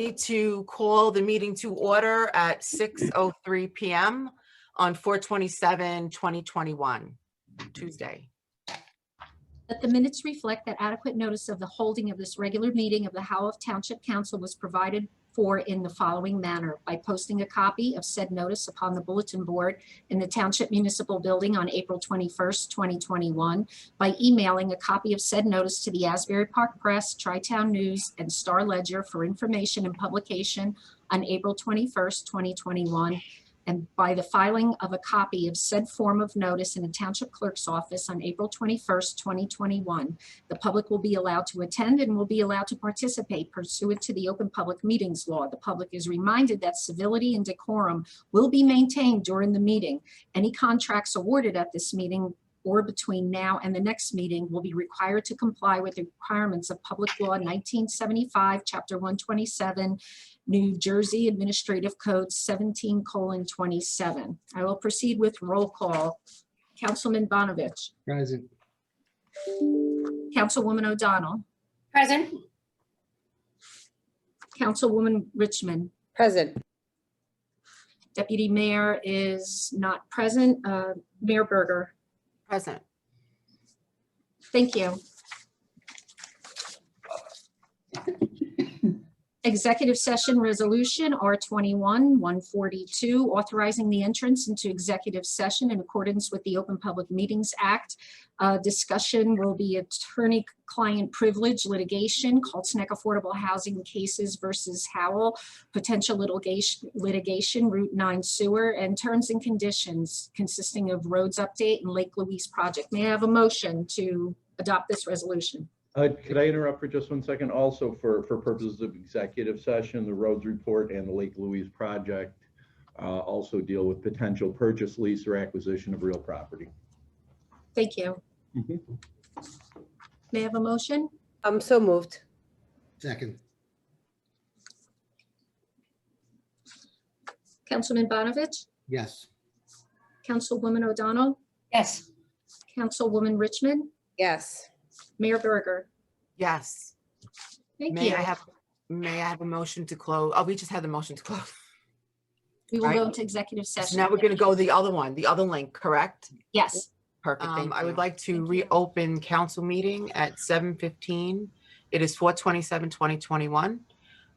me to call the meeting to order at 6:03 p.m. on 4/27/2021, Tuesday. Let the minutes reflect that adequate notice of the holding of this regular meeting of the Howell Township Council was provided for in the following manner: by posting a copy of said notice upon the bulletin board in the Township Municipal Building on April 21st, 2021, by emailing a copy of said notice to the Asbury Park Press, Tri-Town News, and Star Ledger for information and publication on April 21st, 2021, and by the filing of a copy of said form of notice in the Township Clerk's office on April 21st, 2021. The public will be allowed to attend and will be allowed to participate pursuant to the Open Public Meetings Law. The public is reminded that civility and decorum will be maintained during the meeting. Any contracts awarded at this meeting or between now and the next meeting will be required to comply with the requirements of Public Law 1975, Chapter 127, New Jersey Administrative Code 17:27. I will proceed with roll call. Councilman Bonovich. Present. Councilwoman O'Donnell. Present. Councilwoman Richmond. Present. Deputy Mayor is not present. Mayor Berger. Present. Thank you. Executive Session Resolution R21-142, authorizing the entrance into executive session in accordance with the Open Public Meetings Act. Discussion will be attorney-client privilege litigation, called Snack Affordable Housing Cases versus Howell, potential litigation, Route 9 sewer, and terms and conditions consisting of roads update and Lake Louise project. May I have a motion to adopt this resolution? Could I interrupt for just 1 second? Also, for purposes of executive session, the roads report and the Lake Louise project also deal with potential purchase, lease, or acquisition of real property. Thank you. May I have a motion? So moved. Second. Councilman Bonovich, Yes. Councilwoman O'Donnell, Yes. Councilwoman Richmond, Yes. Mayor Berger. Yes. Thank May you. I have a motion to close? Oh, we just had the motion to close. We will Right. go into executive So session. now we're going to go the other one, the other link, correct? Yes. Perfect. Thank I you. would like to Thank you. reopen council meeting at 7:15. It is 4/27/2021.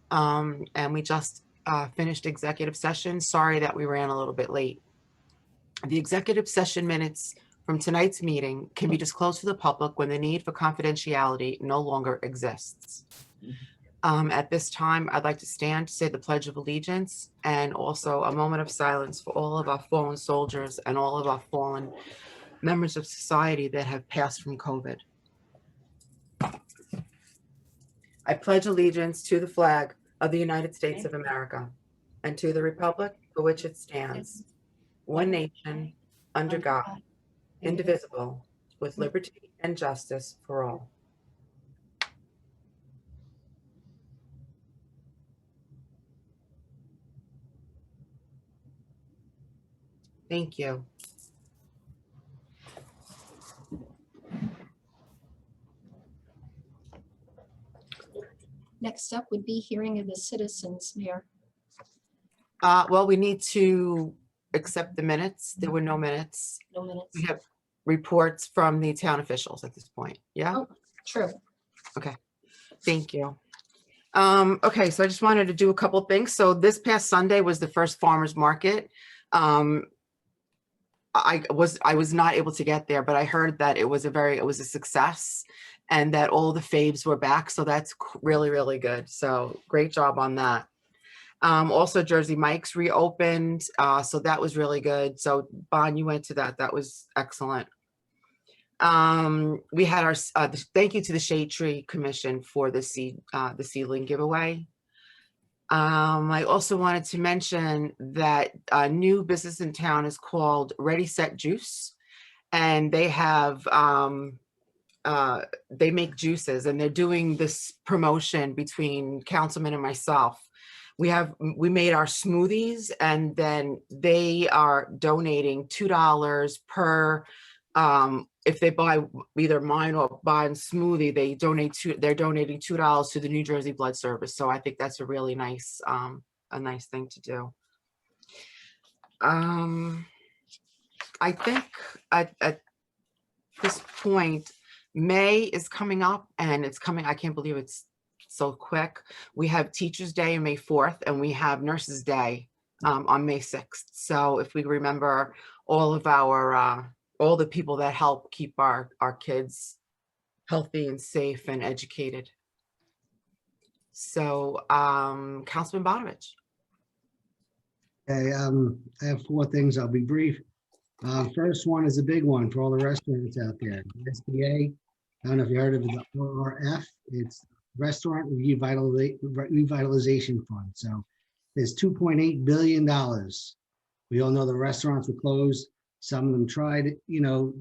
And we just finished executive session. Sorry that we ran a little bit late. The executive session minutes from tonight's meeting can be disclosed to the public when the need for confidentiality no longer exists. At this time, I'd like to stand to say the Pledge of Allegiance and also a moment of silence for all of our fallen soldiers and all of our fallen members of society that have passed from COVID. I pledge allegiance to the flag of the United States of America and to the republic for which it stands, one nation, under God, indivisible, with liberty and justice for all. Thank you. Next up would be hearing of the citizens, Mayor. Well, we need to accept the minutes. There were no minutes. No minutes. We have reports from the town officials at this point. Yeah. Oh, true. Thank you. Okay, so I just wanted to do a couple of things. So this past Sunday was the first farmers market. I was not able to get there, but I heard that it was a success and that all the faves were back. So that's really, really good. So great job on that. Also Jersey Mike's reopened. So that was really good. So Bon, you went to that. That was excellent. We had our thank you to the Shade Tree Commission for the seedling giveaway. I also wanted to mention that a new business in town is called Ready Set Juice, and they have they make juices, and they're doing this promotion between Councilman and myself. We made our smoothies, and then they are donating $2 per if they buy either mine or Bond smoothie, they're donating $2 to the New Jersey Blood Service. So I think that's a really nice, a nice thing to do. I think at this point, May is coming up, and it's coming. I can't believe it's so quick. We have Teachers Day on May 4th, and we have Nurses Day on May 6th. So if we remember all of our all the people that help keep our kids healthy and safe and educated. So Councilman Bonovich. Okay, I have 4 things. I'll be brief. First one is a big one for all the restaurants out there. The SBA, I don't know if you heard of it, the RRF. It's Restaurant Revitalization Fund. So there's $2.8 billion. We all know the restaurants were closed. Some of them tried, you know,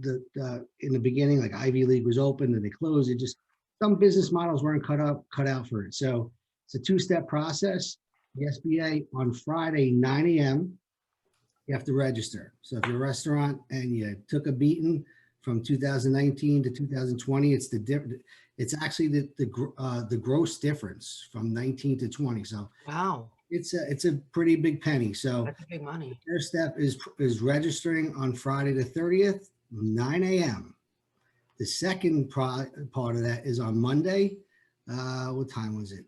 in the beginning, like Ivy League was open and they closed. It just, some business models weren't cut out for it. So it's a 2-step process. The SBA on Friday, 9 a.m., you have to register. So if you're a restaurant and you took a beating from 2019 to 2020, it's actually the gross difference from 19 to 20. So Wow, it's a pretty big penny. So that's big money. the first step is registering on Friday the 30th, 9 a.m. The second part of that is on Monday. What time was it?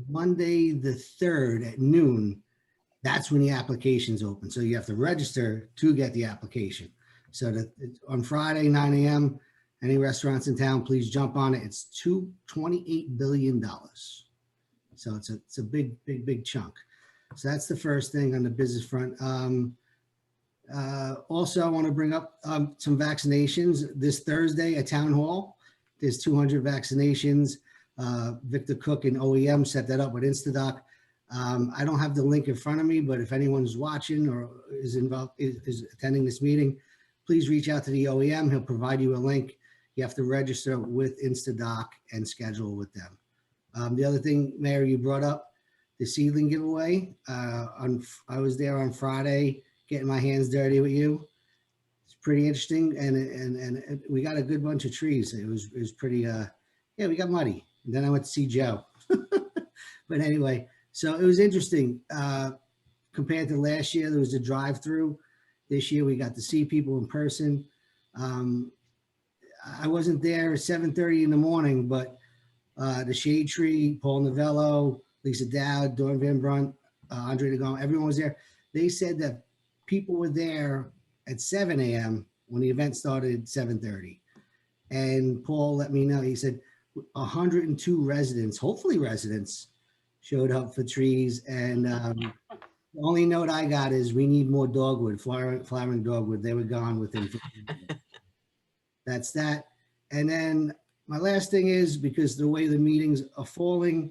Monday the 3rd at noon. That's when the application's open. So you have to register to get the application. So that on Friday, 9 a.m., any restaurants in town, please jump on it. It's $28 billion. So it's a big chunk. So that's the first thing on the business front. Also, I want to bring up some vaccinations. This Thursday at Town Hall, there's 200 vaccinations. Victor Cook and OEM set that up with Instadoc. I don't have the link in front of me, but if anyone's watching or is involved, is attending this meeting, please reach out to the OEM. He'll provide you a link. You have to register with Instadoc and schedule with them. The other thing, Mayor, you brought up the seedling giveaway. I was there on Friday getting my hands dirty with you. It's pretty interesting, and we got a good bunch of trees. It was pretty. Yeah, we got muddy. And then I went to see Joe. But anyway, so it was interesting. Compared to last year, there was a drive-through. This year, we got to see people in person. I wasn't there at 7:30 in the morning, but the Shade Tree, Paul Novello, Lisa Dowd, Dawn Van Brunt, Andre DeGaulle, everyone was there. They said that people were there at 7 a.m. when the event started at 7:30. And Paul let me know, he said 102 residents, hopefully residents, showed up for trees. And the only note I got is we need more dogwood, flowering dogwood. They were gone within 15 minutes. That's that. And then my last thing is, because the way the meetings are falling,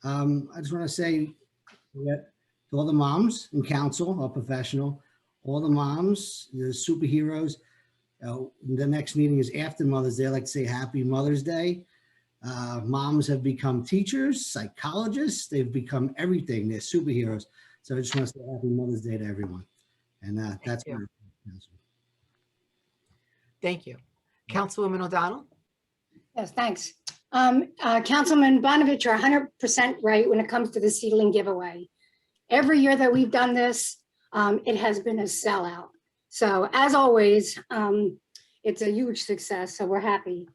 I just want to say that to all the moms in council, are professional, all the moms, the superheroes. The next meeting is after Mother's Day. I like to say Happy Mother's Day. Moms have become teachers, psychologists. They've become everything. They're superheroes. So I just want to say Happy Mother's Day to everyone. And that's my announcement. Thank you. Councilwoman O'Donnell? Yes, thanks. Councilman Bonovich, you're 100% right when it comes to the seedling giveaway. Every year that we've done this, it has been a sellout. So as always, it's a huge success, so we're happy.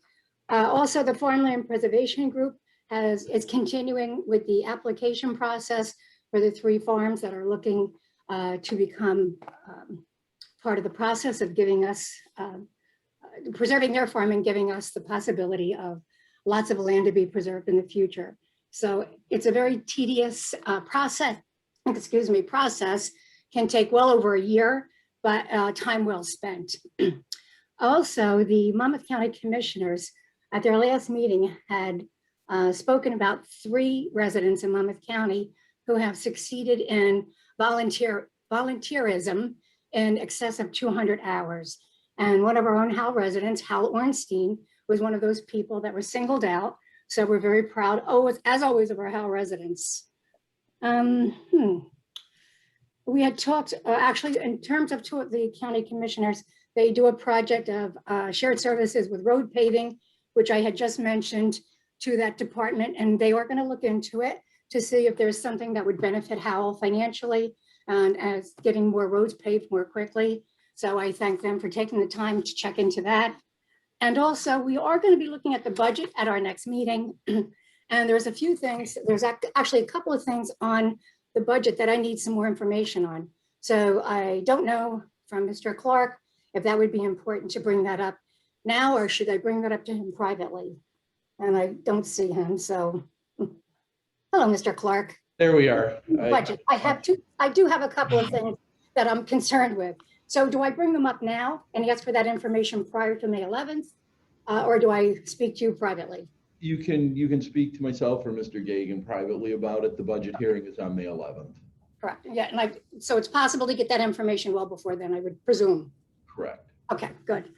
Also, the Farmland Preservation Group is continuing with the application process for the 3 farms that are looking to become part of the process of giving us, preserving their farm and giving us the possibility of lots of land to be preserved in the future. So it's a very tedious process, can take well over a year, but time well spent. Also, the Monmouth County Commissioners at their last meeting had spoken about 3 residents in Monmouth County who have succeeded in volunteerism in excess of 200 hours. And one of our own Howell residents, Howell Ornstein, was one of those people that were singled out. So we're very proud, as always, of our Howell residents. We had talked, actually, in terms of the county commissioners, They do a project of shared services with road paving, which I had just mentioned to that department, and they are going to look into it to see if there's something that would benefit Howell financially and as getting more roads paved more quickly. So I thank them for taking the time to check into that. And also, we are going to be looking at the budget at our next meeting. And there's a few things, there's actually a couple of things on the budget that I need some more information on. So I don't know from Mr. Clark if that would be important to bring that up now, or should I bring that up to him privately? And I don't see him, so. Hello, Mr. Clark. There we are. Budget. I do have a couple of things that I'm concerned with. So do I bring them up now and ask for that information prior to May 11th? Or do I speak to you privately? You can speak to myself or Mr. Gagan privately about it. The budget hearing is on May 11th. Correct. Yeah, and so it's possible to get that information well before then, I would presume. Correct. Okay, good.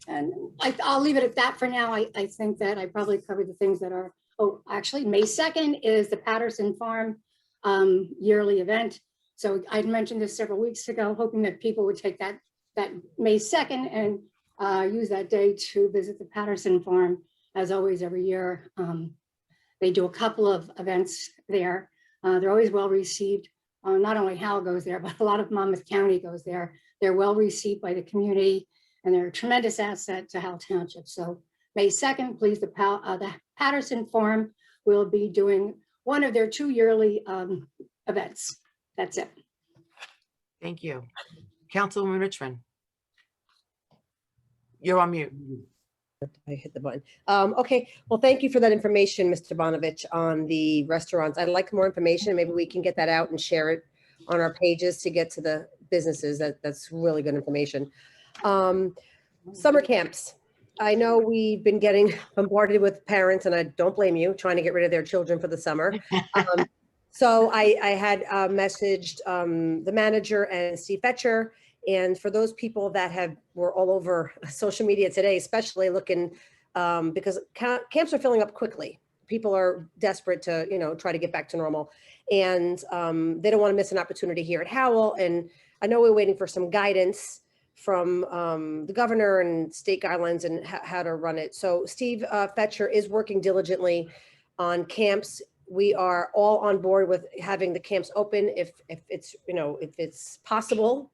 And I'll leave it at that for now. I think that I probably covered the things that are, oh, actually, May 2nd is the Patterson Farm yearly event. So I'd mentioned this several weeks ago, hoping that people would take that May 2nd and use that day to visit the Patterson Farm. As always, every year, they do a couple of events there. They're always well received. Not only Howell goes there, but a lot of Monmouth County goes there. They're well received by the community, and they're a tremendous asset to Howell Township. So May 2nd, please, the Patterson Farm will be doing one of their 2 yearly events. That's it. Thank you. Councilwoman Richmond. You're on mute. I hit the button. Okay, well, thank you for that information, Mr. Bonovich, on the restaurants. I'd like more information. Maybe we can get that out and share it on our pages to get to the businesses. That's really good information. Summer camps. I know we've been getting bombarded with parents, and I don't blame you, trying to get rid of their children for the summer. So I had messaged the manager and Steve Fetcher. And for those people that were all over social media today, especially looking, because camps are filling up quickly. People are desperate to, try to get back to normal. And they don't want to miss an opportunity here at Howell. And I know we're waiting for some guidance from the governor and state guidelines and how to run it. So Steve Fetcher is working diligently on camps. We are all on board with having the camps open if it's possible.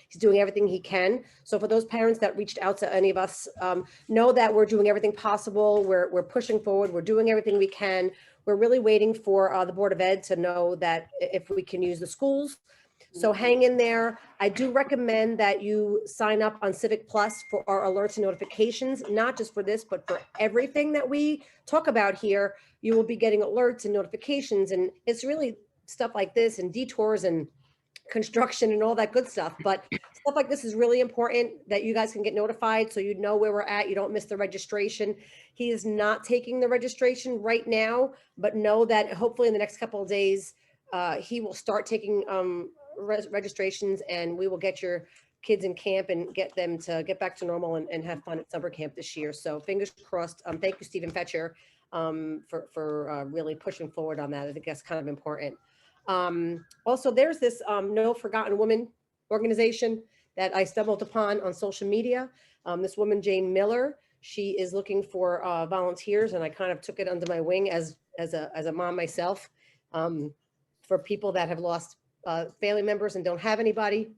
He's doing everything he can. So for those parents that reached out to any of us, know that we're doing everything possible. We're pushing forward. We're doing everything we can. We're really waiting for the Board of Ed to know that if we can use the schools. So hang in there. I do recommend that you sign up on Civic Plus for our alerts and notifications, not just for this, but for everything that we talk about here. You will be getting alerts and notifications, and it's really stuff like this and detours and construction and all that good stuff. But stuff like this is really important that you guys can get notified so you know where we're at. You don't miss the registration. He is not taking the registration right now, but know that hopefully in the next couple of days, he will start taking registrations, and we will get your kids in camp and get them to get back to normal and have fun at summer camp this year. So fingers crossed. Thank you, Stephen Fetcher, for really pushing forward on that. I think that's kind of important. Also, there's this No Forgotten Woman organization that I stumbled upon on social media. This woman, Jane Miller, she is looking for volunteers, and I kind of took it under my wing as a mom myself, for people that have lost family members and don't have anybody.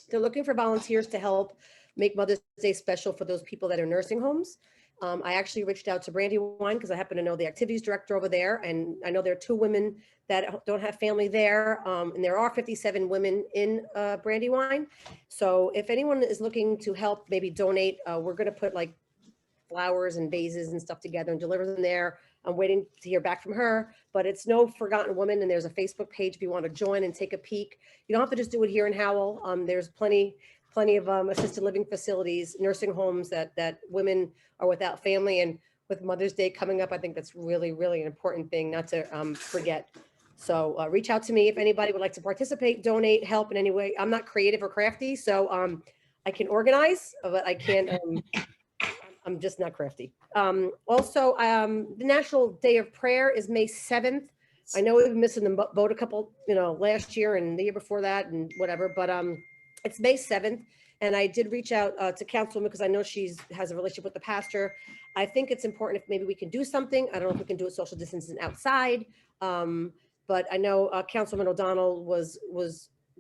They're looking for volunteers to help make Mother's Day special for those people that are in nursing homes. I actually reached out to Brandywine because I happen to know the activities director over there, and I know there are 2 women that don't have family there, and there are 57 women in Brandywine. So if anyone is looking to help, maybe donate, we're going to put like flowers and vases and stuff together and deliver them there. I'm waiting to hear back from her, but it's No Forgotten Woman, and there's a Facebook page if you want to join and take a peek. You don't have to just do it here in Howell. There's plenty of assisted living facilities, nursing homes that women are without family, and with Mother's Day coming up, I think that's really, really an important thing not to forget. So reach out to me if anybody would like to participate, donate, help in any way. I'm not creative or crafty, so I can organize, but I can't. I'm just not crafty. Also, the National Day of Prayer is May 7th. I know we've been missing the boat a couple, last year and the year before that and whatever, but it's May 7th. And I did reach out to Councilwoman because I know has a relationship with the pastor. I think it's important if maybe we can do something. I don't know if we can do it social distancing outside. But I know Councilman O'Donnell was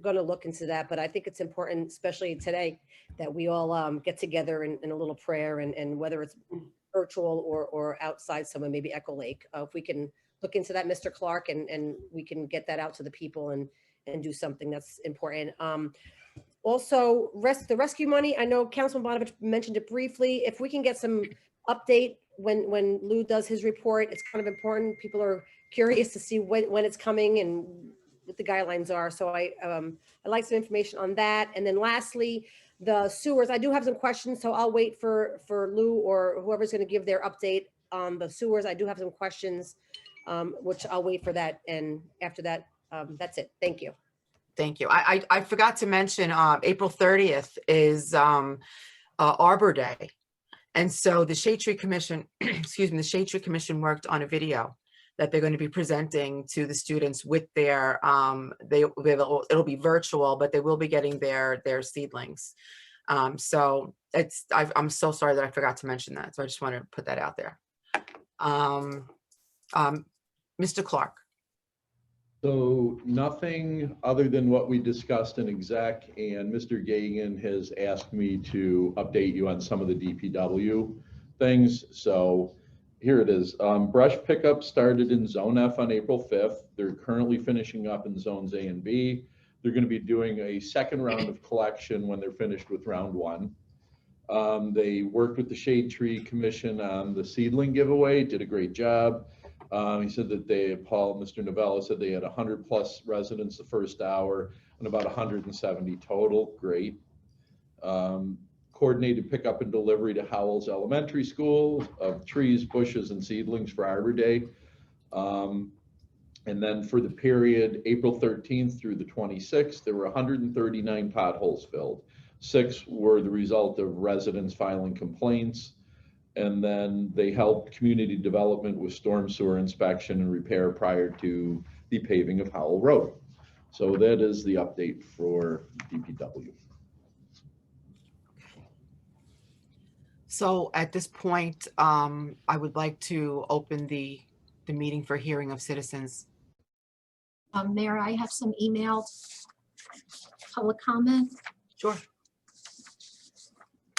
going to look into that, but I think it's important, especially today, that we all get together in a little prayer and whether it's virtual or outside somewhere, maybe Echo Lake. If we can look into that, Mr. Clark, and we can get that out to the people and do something that's important. Also, the rescue money, I know Councilman Bonovich mentioned it briefly. If we can get some update when Lou does his report, it's kind of important. People are curious to see when it's coming and what the guidelines are. So I'd like some information on that. And then lastly, the sewers, I do have some questions, so I'll wait for Lou or whoever's going to give their update on the sewers. I do have some questions, which I'll wait for that. And after that, that's it. Thank you. Thank you. I forgot to mention April 30th is Arbor Day. And so the Shade Tree Commission, excuse me, the Shade Tree Commission worked on a video that they're going to be presenting to the students with their, it'll be virtual, but they will be getting their seedlings. So I'm so sorry that I forgot to mention that. So I just wanted to put that out there. Mr. Clark. So nothing other than what we discussed in exec, and Mr. Gagan has asked me to update you on some of the DPW things. So here it is. Brush pickup started in Zone F on April 5th. They're currently finishing up in Zones A and B. They're going to be doing a second round of collection when they're finished with round 1. They worked with the Shade Tree Commission on the seedling giveaway, did a great job. He said that Mr. Novella said they had 100 plus residents the first hour and about 170 total. Great. Coordinated pickup and delivery to Howell's Elementary School of trees, bushes, and seedlings for Arbor Day. And then for the period April 13th through the 26th, there were 139 potholes filled. 6 were the result of residents filing complaints. And then they helped community development with storm sewer inspection and repair prior to the paving of Howell Road. So that is the update for DPW. So at this point, I would like to open the meeting for hearing of citizens. Mayor, I have some emailed public comment. Sure.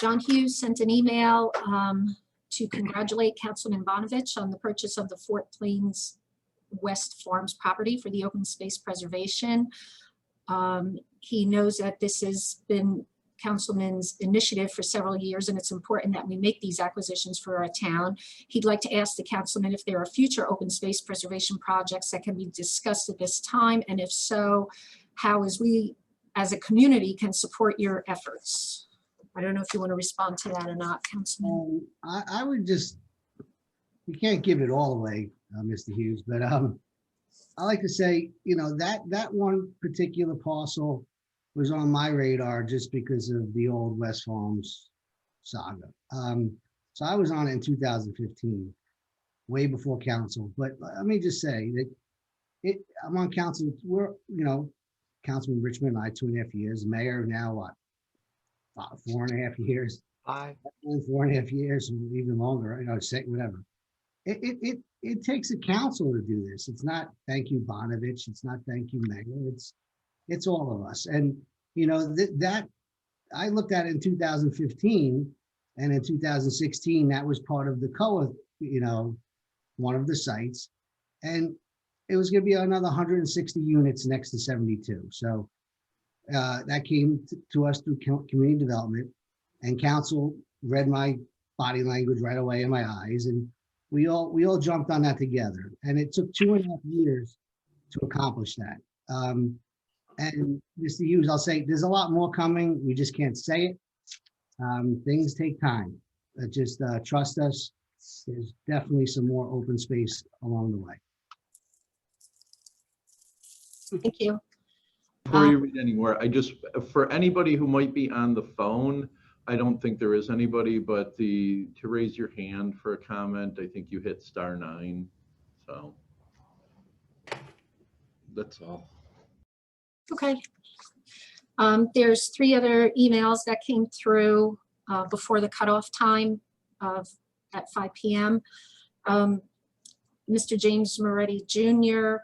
John Hughes sent an email to congratulate Councilman Bonovich on the purchase of the Fort Plains West Farms property for the open space preservation. He knows that this has been Councilman's initiative for several years, and it's important that we make these acquisitions for our town. He'd like to ask the councilman if there are future open space preservation projects that can be discussed at this time, and if so, how we as a community can support your efforts. I don't know if you want to respond to that or not, Councilman. I would just, you can't give it all away, Mr. Hughes, but I like to say, that one particular parcel was on my radar just because of the old West Farms saga. So I was on it in 2015, way before council. But let me just say that I'm on council. We're, Councilman Richmond and I 2.5 years, mayor now what? 4.5 years, 4.5 years, even longer, whatever. It takes a council to do this. It's not thank you, Bonovich. It's not thank you, Mayor. It's all of us. And, that I looked at it in 2015, and in 2016, that was part of the COA, one of the sites. And it was going to be another 160 units next to 72. So that came to us through community development, and council read my body language right away in my eyes, and we all jumped on that together. And it took 2.5 years to accomplish that. And Mr. Hughes, I'll say there's a lot more coming. We just can't say it. Things take time. Just trust us. There's definitely some more open space along the way. Thank you. Before you read anymore, for anybody who might be on the phone, I don't think there is anybody, but to raise your hand for a comment, I think you hit *9. So. That's all. Okay. There's 3 other emails that came through before the cutoff time at 5 p.m. Mr. James Moretti Jr.,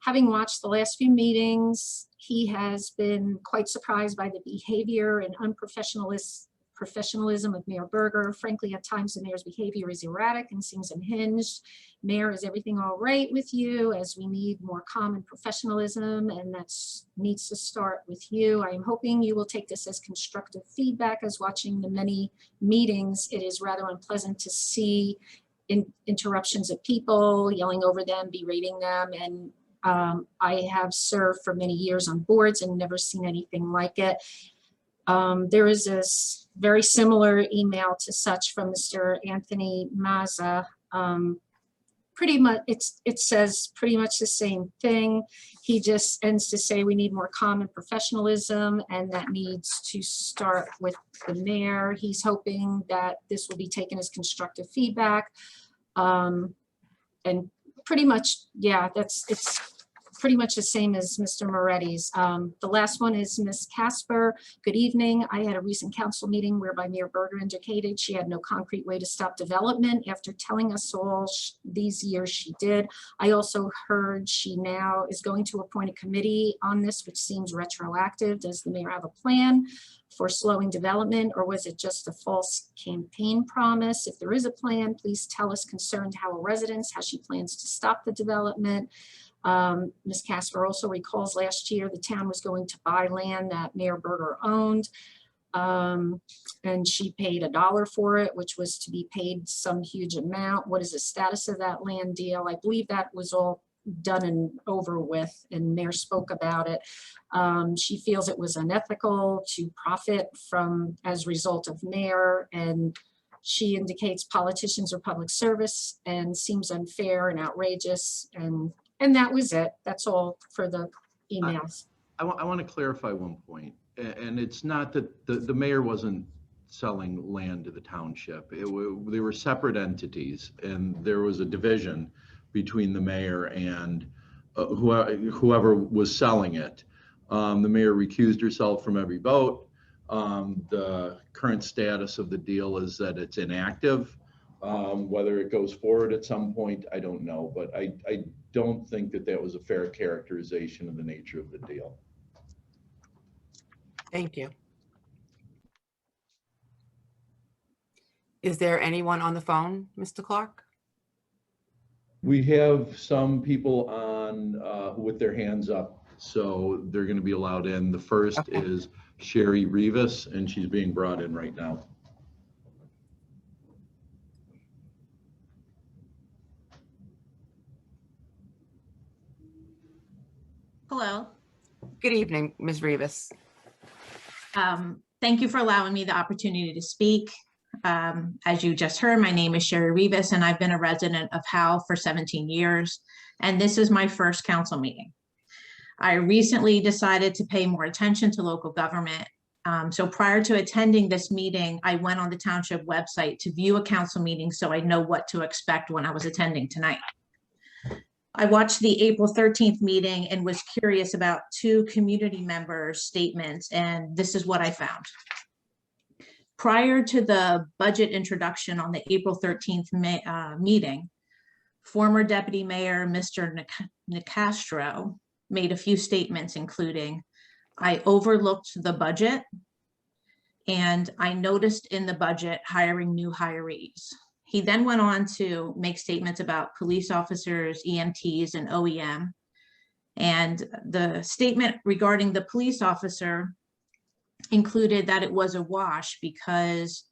having watched the last few meetings, he has been quite surprised by the behavior and professionalism of Mayor Berger. Frankly, at times the mayor's behavior is erratic and seems unhinged. Mayor, is everything all right with you? As we need more calm and professionalism, and that needs to start with you. I am hoping you will take this as constructive feedback. As watching the many meetings, it is rather unpleasant to see interruptions of people, yelling over them, berating them, and I have served for many years on boards and never seen anything like it. There is a very similar email to such from Mr. Anthony Mazza. Pretty much, it says pretty much the same thing. He just ends to say we need more calm and professionalism, and that needs to start with the mayor. He's hoping that this will be taken as constructive feedback. And pretty much, yeah, it's pretty much the same as Mr. Moretti's. The last one is Ms. Casper. Good evening. I had a recent council meeting whereby Mayor Berger indicated she had no concrete way to stop development. After telling us all these years she did, I also heard she now is going to appoint a committee on this, which seems retroactive. Does the mayor have a plan for slowing development, or was it just a false campaign promise? If there is a plan, please tell us concerned Howell residents how she plans to stop the development. Ms. Casper also recalls last year the town was going to buy land that Mayor Berger owned, and she paid $1 for it, which was to be paid some huge amount. What is the status of that land deal? I believe that was all done and over with, and Mayor spoke about it. She feels it was unethical to profit from as a result of Mayor, and she indicates politicians are public service and seems unfair and outrageous, and that was it. That's all for the emails. I want to clarify one point, and it's not that the mayor wasn't selling land to the township. They were separate entities, and there was a division between the mayor and whoever was selling it. The mayor recused herself from every vote. The current status of the deal is that it's inactive. Whether it goes forward at some point, I don't know, but I don't think that was a fair characterization of the nature of the deal. Thank you. Is there anyone on the phone, Mr. Clark? We have some people on with their hands up, so they're going to be allowed in. The first is Sherry Rivas, and she's being brought in right now. Hello. Good evening, Ms. Rivas. Thank you for allowing me the opportunity to speak. As you just heard, my name is Sherry Rivas, and I've been a resident of Howell for 17 years, and this is my first council meeting. I recently decided to pay more attention to local government. So prior to attending this meeting, I went on the township website to view a council meeting so I know what to expect when I was attending tonight. I watched the April 13th meeting and was curious about 2 community members' statements, and this is what I found. Prior to the budget introduction on the April 13th meeting, former Deputy Mayor Mr. Nicastro made a few statements, including, I overlooked the budget, and I noticed in the budget hiring new hirees. He then went on to make statements about police officers, EMTs, and OEM. And the statement regarding the police officer included that it was a wash because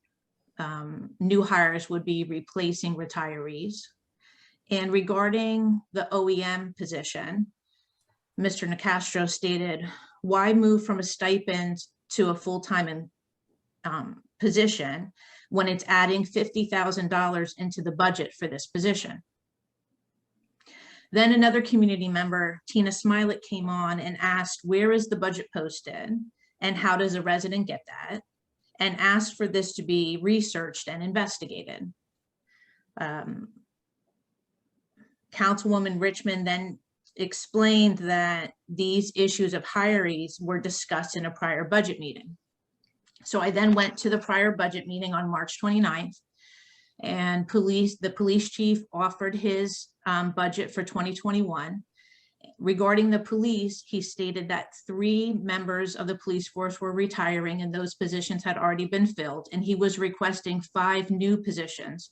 new hires would be replacing retirees. And regarding the OEM position, Mr. Nicastro stated, why move from a stipend to a full-time position when it's adding $50,000 into the budget for this position? Then another community member, Tina Smilet, came on and asked, where is the budget posted and how does a resident get that? And asked for this to be researched and investigated. Councilwoman Richmond then explained that these issues of hires were discussed in a prior budget meeting. So I then went to the prior budget meeting on March 29th, and the police chief offered his budget for 2021. Regarding the police, he stated that 3 members of the police force were retiring and those positions had already been filled, and he was requesting 5 new positions,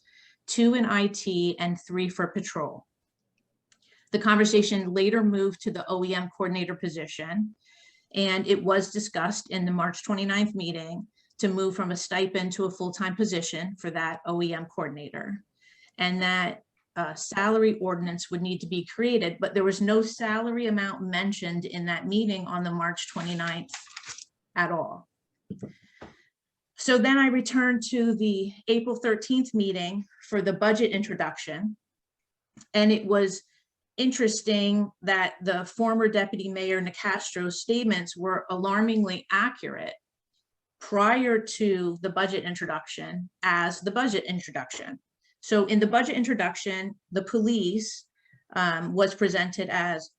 2 in IT and 3 for patrol. The conversation later moved to the OEM coordinator position, and it was discussed in the March 29th meeting to move from a stipend to a full-time position for that OEM coordinator, and that salary ordinance would need to be created, but there was no salary amount mentioned in that meeting on the March 29th at all. So then I returned to the April 13th meeting for the budget introduction, and it was interesting that the former Deputy Mayor Nicastro's statements were alarmingly accurate prior to the budget introduction as the budget introduction. So in the budget introduction, the police was presented as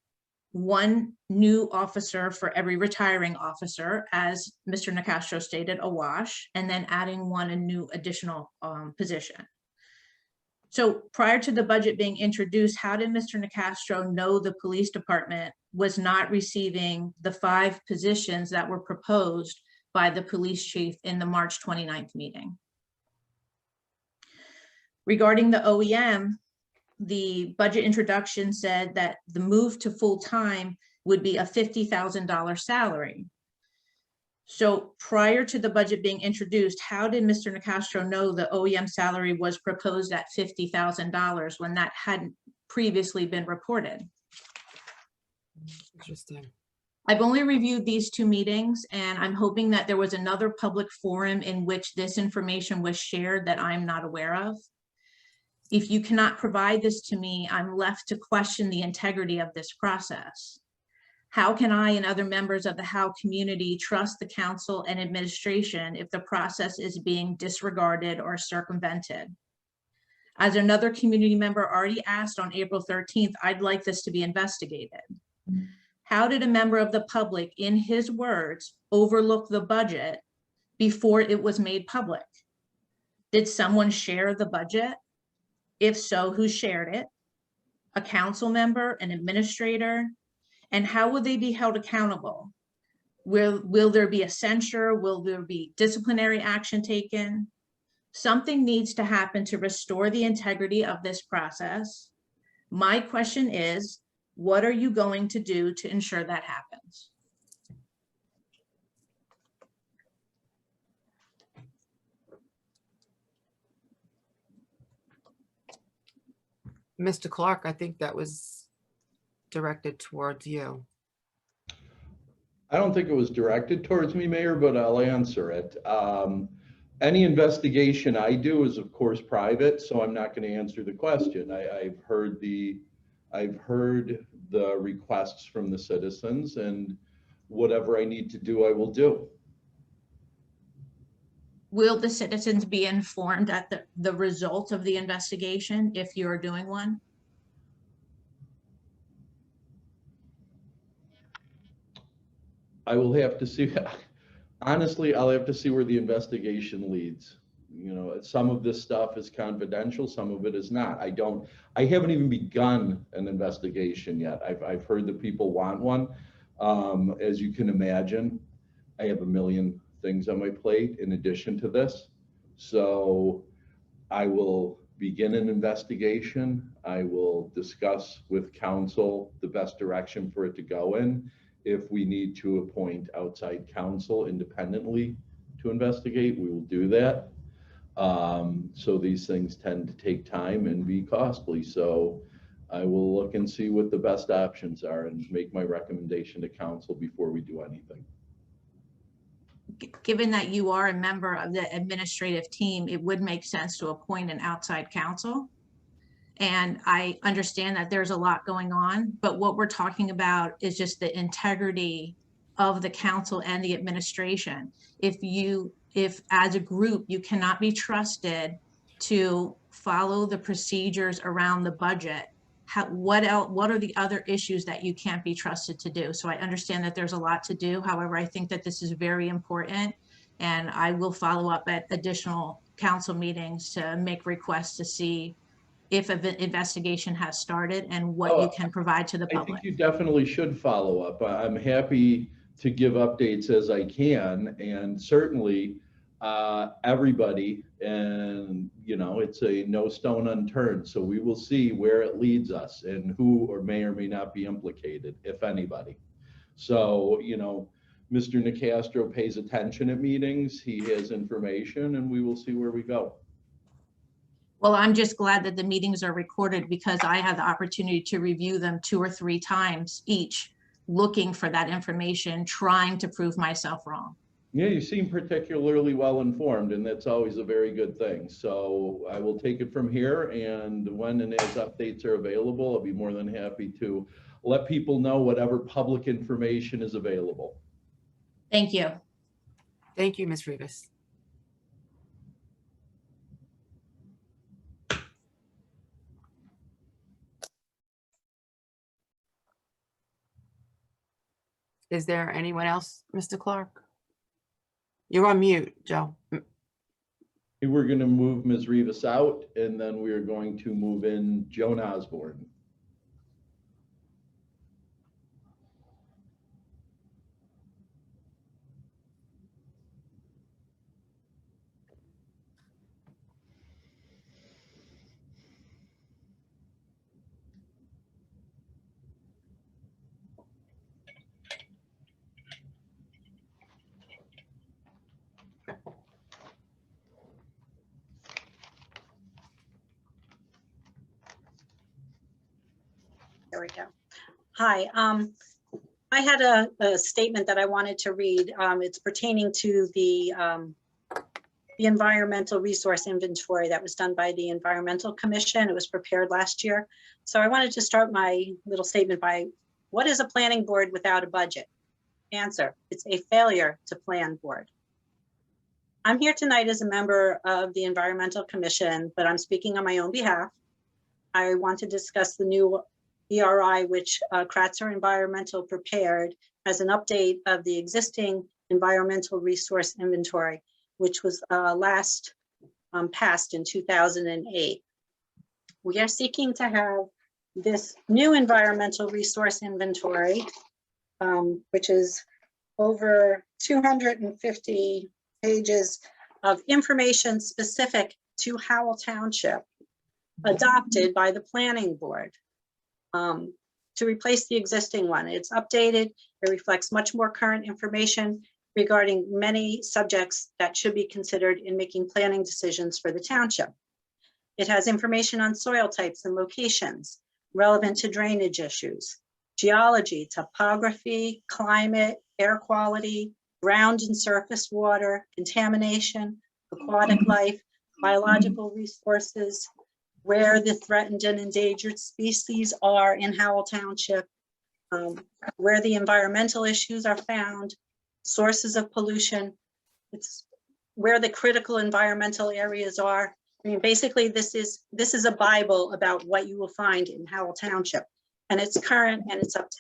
1 new officer for every retiring officer, as Mr. Nicastro stated, a wash, and then adding 1 new additional position. So prior to the budget being introduced, how did Mr. Nicastro know the police department was not receiving the 5 positions that were proposed by the police chief in the March 29th meeting? Regarding the OEM, the budget introduction said that the move to full-time would be a $50,000 salary. So prior to the budget being introduced, how did Mr. Nicastro know the OEM salary was proposed at $50,000 when that hadn't previously been reported? Interesting. I've only reviewed these 2 meetings, and I'm hoping that there was another public forum in which this information was shared that I'm not aware of. If you cannot provide this to me, I'm left to question the integrity of this process. How can I and other members of the Howell community trust the council and administration if the process is being disregarded or circumvented? As another community member already asked on April 13th, I'd like this to be investigated. How did a member of the public, in his words, overlook the budget before it was made public? Did someone share the budget? If so, who shared it? A council member, an administrator? And how will they be held accountable? Will there be a censure? Will there be disciplinary action taken? Something needs to happen to restore the integrity of this process. My question is, what are you going to do to ensure that happens? Mr. Clark, I think that was directed towards you. I don't think it was directed towards me, Mayor, but I'll answer it. Any investigation I do is, of course, private, so I'm not going to answer the question. I've heard the requests from the citizens, and whatever I need to do, I will do. Will the citizens be informed at the result of the investigation if you're doing one? I will have to see. Honestly, I'll have to see where the investigation leads. You know, some of this stuff is confidential, some of it is not. I haven't even begun an investigation yet. I've heard that people want one. As you can imagine, I have a million things on my plate in addition to this. So I will begin an investigation. I will discuss with council the best direction for it to go in. If we need to appoint outside counsel independently to investigate, we will do that. So these things tend to take time and be costly. So I will look and see what the best options are and make my recommendation to council before we do anything. Given that you are a member of the administrative team, it would make sense to appoint an outside counsel. And I understand that there's a lot going on, but what we're talking about is just the integrity of the council and the administration. If as a group, you cannot be trusted to follow the procedures around the budget, what are the other issues that you can't be trusted to do? So I understand that there's a lot to do. However, I think that this is very important, and I will follow up at additional council meetings to make requests to see if an investigation has started and what you can provide to the I public. think you definitely should follow up. I'm happy to give updates as I can, and certainly everybody, and it's a no stone unturned. So we will see where it leads us and who or may not be implicated, if anybody. So, Mr. Nicastro pays attention at meetings. He has information, and we will see where we go. Well, I'm just glad that the meetings are recorded because I had the opportunity to review them 2 or 3 times each, looking for that information, trying to prove myself wrong. Yeah, you seem particularly well informed, and that's always a very good thing. So I will take it from here, and when and as updates are available, I'll be more than happy to let people know whatever public information is available. Thank you. Thank you, Ms. Rivas. Is there anyone else, Mr. Clark? You're on mute, Joe. We're going to move Ms. Rivas out, and then we are going to move in Joan Osborne. There we go. Hi, I had a statement that I wanted to read. It's pertaining to the environmental resource inventory that was done by the Environmental Commission. It was prepared last year. So I wanted to start my little statement by, what is a planning board without a budget? Answer, it's a failure to plan board. I'm here tonight as a member of the Environmental Commission, but I'm speaking on my own behalf. I want to discuss the new ERI, which Kratzer Environmental prepared as an update of the existing environmental resource inventory, which was last passed in 2008. We are seeking to have this new environmental resource inventory, which is over 250 pages of information specific to Howell Township, adopted by the planning board. To replace the existing one. It's updated. It reflects much more current information regarding many subjects that should be considered in making planning decisions for the township. It has information on soil types and locations relevant to drainage issues, geology, topography, climate, air quality, ground and surface water, contamination, aquatic life, biological resources, where the threatened and endangered species are in Howell Township, where the environmental issues are found, sources of pollution, it's where the critical environmental areas are. I mean, basically, this is a Bible about what you will find in Howell Township, and it's current and it's up to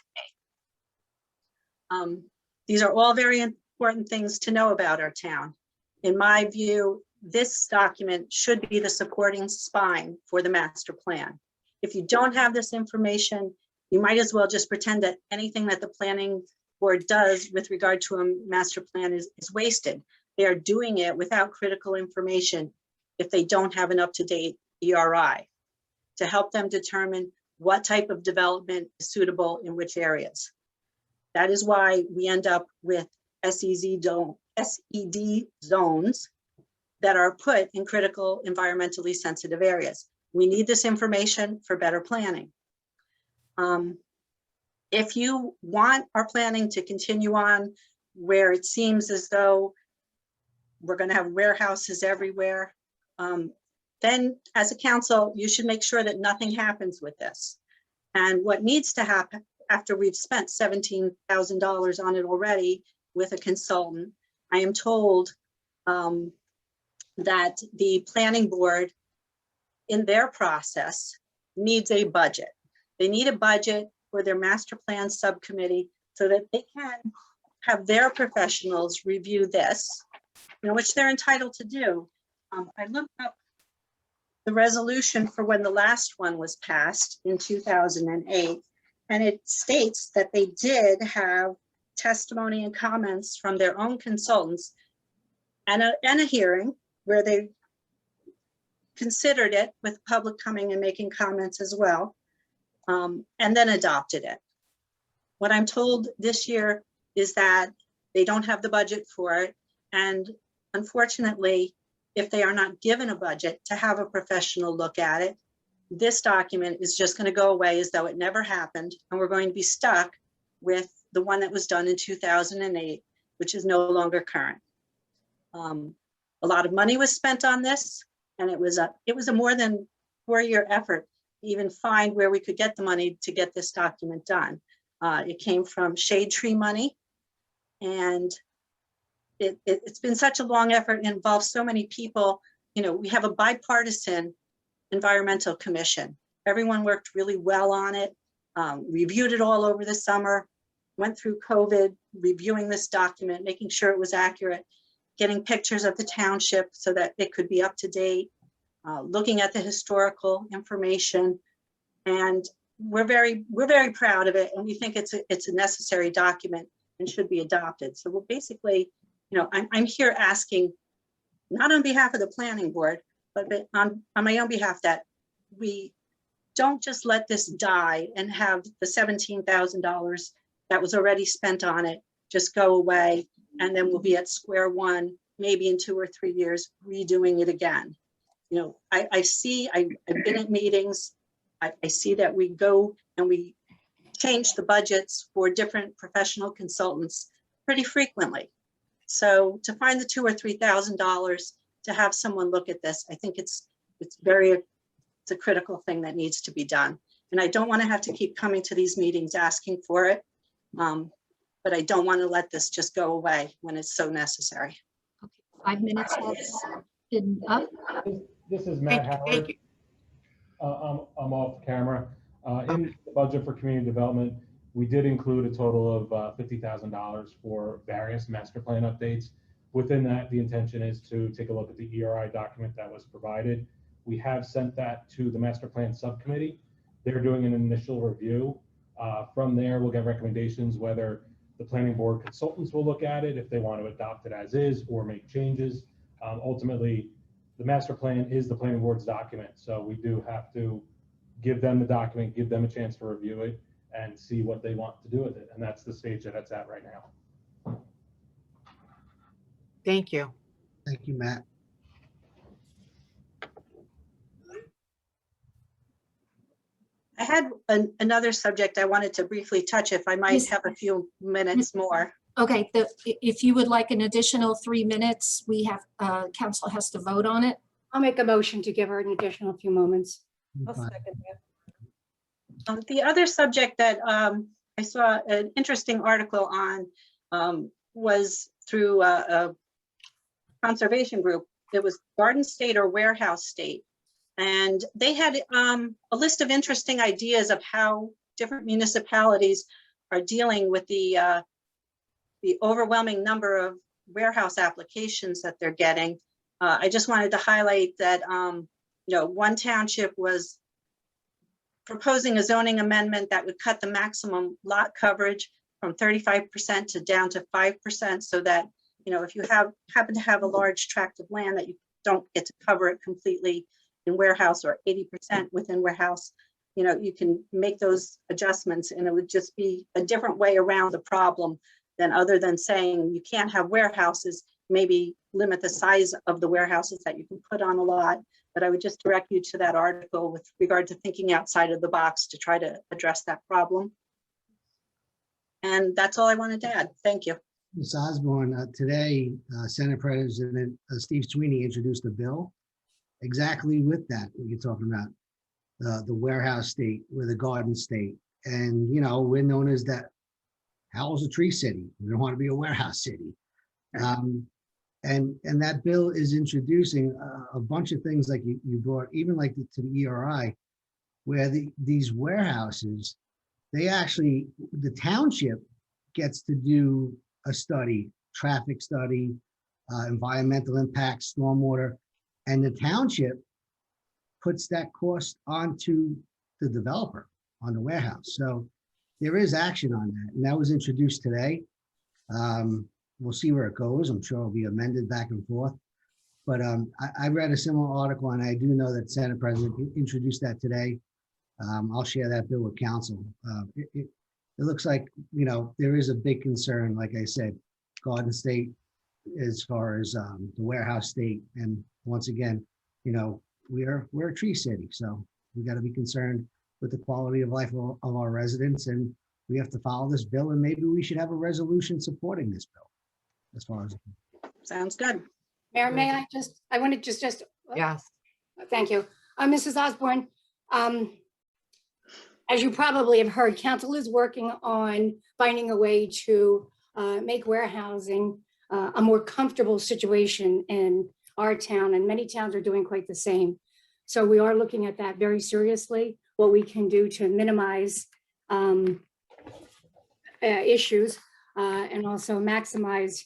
date. These are all very important things to know about our town. In my view, this document should be the supporting spine for the master plan. If you don't have this information, you might as well just pretend that anything that the planning board does with regard to a master plan is wasted. They are doing it without critical information if they don't have an up-to-date ERI to help them determine what type of development is suitable in which areas. That is why we end up with SED zones that are put in critical environmentally sensitive areas. We need this information for better planning. If you want our planning to continue on where it seems as though we're going to have warehouses everywhere, then as a council, you should make sure that nothing happens with this. And what needs to happen after we've spent $17,000 on it already with a consultant, I am told that the planning board in their process needs a budget. They need a budget for their master plan subcommittee so that they can have their professionals review this, which they're entitled to do. I looked up the resolution for when the last one was passed in 2008, and it states that they did have testimony and comments from their own consultants and a hearing where they considered it with public coming and making comments as well, and then adopted it. What I'm told this year is that they don't have the budget for it, and unfortunately, if they are not given a budget to have a professional look at it, this document is just going to go away as though it never happened, and we're going to be stuck with the one that was done in 2008, which is no longer current. A lot of money was spent on this, and it was a more than 4-year effort to even find where we could get the money to get this document done. It came from shade tree money, and it's been such a long effort. It involves so many people. We have a bipartisan environmental commission. Everyone worked really well on it, reviewed it all over the summer, went through COVID, reviewing this document, making sure it was accurate, getting pictures of the township so that it could be up to date, looking at the historical information. And we're very proud of it. And we think it's a necessary document and should be adopted. So we're basically, I'm here asking, not on behalf of the planning board, but on my own behalf, that we don't just let this die and have the $17,000 that was already spent on it just go away, and then we'll be at square one, maybe in 2 or 3 years, redoing it again. I've been at meetings, I see that we go and we change the budgets for different professional consultants pretty frequently. So to find the $2,000 or $3,000 to have someone look at this, I think it's a critical thing that needs to be done. And I don't want to have to keep coming to these meetings asking for it, but I don't want to let this just go away when it's so necessary. Okay, 5 minutes has been up. This is Matt Thank Howard. you. I'm off the camera. In the budget for community development, we did include a total of $50,000 for various master plan updates. Within that, the intention is to take a look at the ERI document that was provided. We have sent that to the master plan subcommittee. They're doing an initial review. From there, we'll get recommendations whether the planning board consultants will look at it, if they want to adopt it as is or make changes. Ultimately, the master plan is the planning board's document. So we do have to give them the document, give them a chance to review it and see what they want to do with it. And that's the stage that it's at right now. Thank you. Thank you, Matt. I had another subject I wanted to briefly touch, if I might Yes. have a few minutes more. Okay, if you would like an additional 3 minutes, we have, council has to vote on it. I'll make a motion to give her an additional few moments. I'll Fine. second that. The other subject that I saw an interesting article on was through a conservation group. It was Garden State or Warehouse State. And they had a list of interesting ideas of how different municipalities are dealing with the overwhelming number of warehouse applications that they're getting. I just wanted to highlight that one township was proposing a zoning amendment that would cut the maximum lot coverage from 35% to down to 5%, so that if you happen to have a large tract of land that you don't get to cover it completely in warehouse or 80% within warehouse, you can make those adjustments, and it would just be a different way around the problem than other than saying you can't have warehouses, maybe limit the size of the warehouses that you can put on a lot. But I would just direct you to that article with regard to thinking outside of the box to try to address that problem. And that's all I wanted to add. Thank you. Ms. Osborne, today, Senate President Steve Sweeney introduced a bill exactly with that, what you're talking about, the warehouse state or the garden state. And, we're known as that Howell's a tree city. We don't want to be a warehouse city. And that bill is introducing a bunch of things like you brought, even like to the ERI, where these warehouses, the township gets to do a study, traffic study, environmental impact, stormwater, and the township puts that cost onto the developer on the warehouse. So there is action on that, and that was introduced today. We'll see where it goes. I'm sure it'll be amended back and forth. But I read a similar article, and I do know that Senate President introduced that today. I'll share that bill with council. It looks like, there is a big concern, like I said, Garden State, as far as the warehouse state. And once again, we're a tree city, so we got to be concerned with the quality of life of our residents, and we have to follow this bill, and maybe we should have a resolution supporting this bill as far as. Sounds good. Mayor, may I want to just, Yes. thank you. Mrs. Osborne, as you probably have heard, council is working on finding a way to make warehousing a more comfortable situation in our town, and many towns are doing quite the same. So we are looking at that very seriously, what we can do to minimize issues and also maximize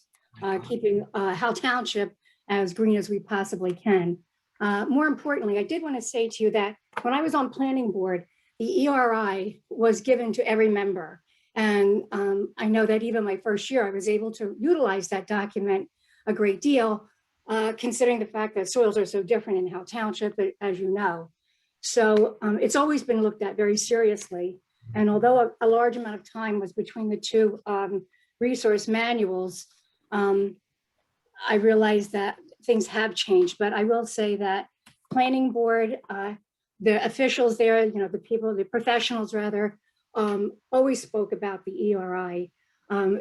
keeping Howell Township as green as we possibly can. More importantly, I did want to say to you that when I was on planning board, the ERI was given to every member. And I know that even my first year, I was able to utilize that document a great deal, considering the fact that soils are so different in Howell Township, as you know. So it's always been looked at very seriously. And although a large amount of time was between the two resource manuals, I realized that things have changed. But I will say that planning board, the officials there, the people, the professionals rather, always spoke about the ERI,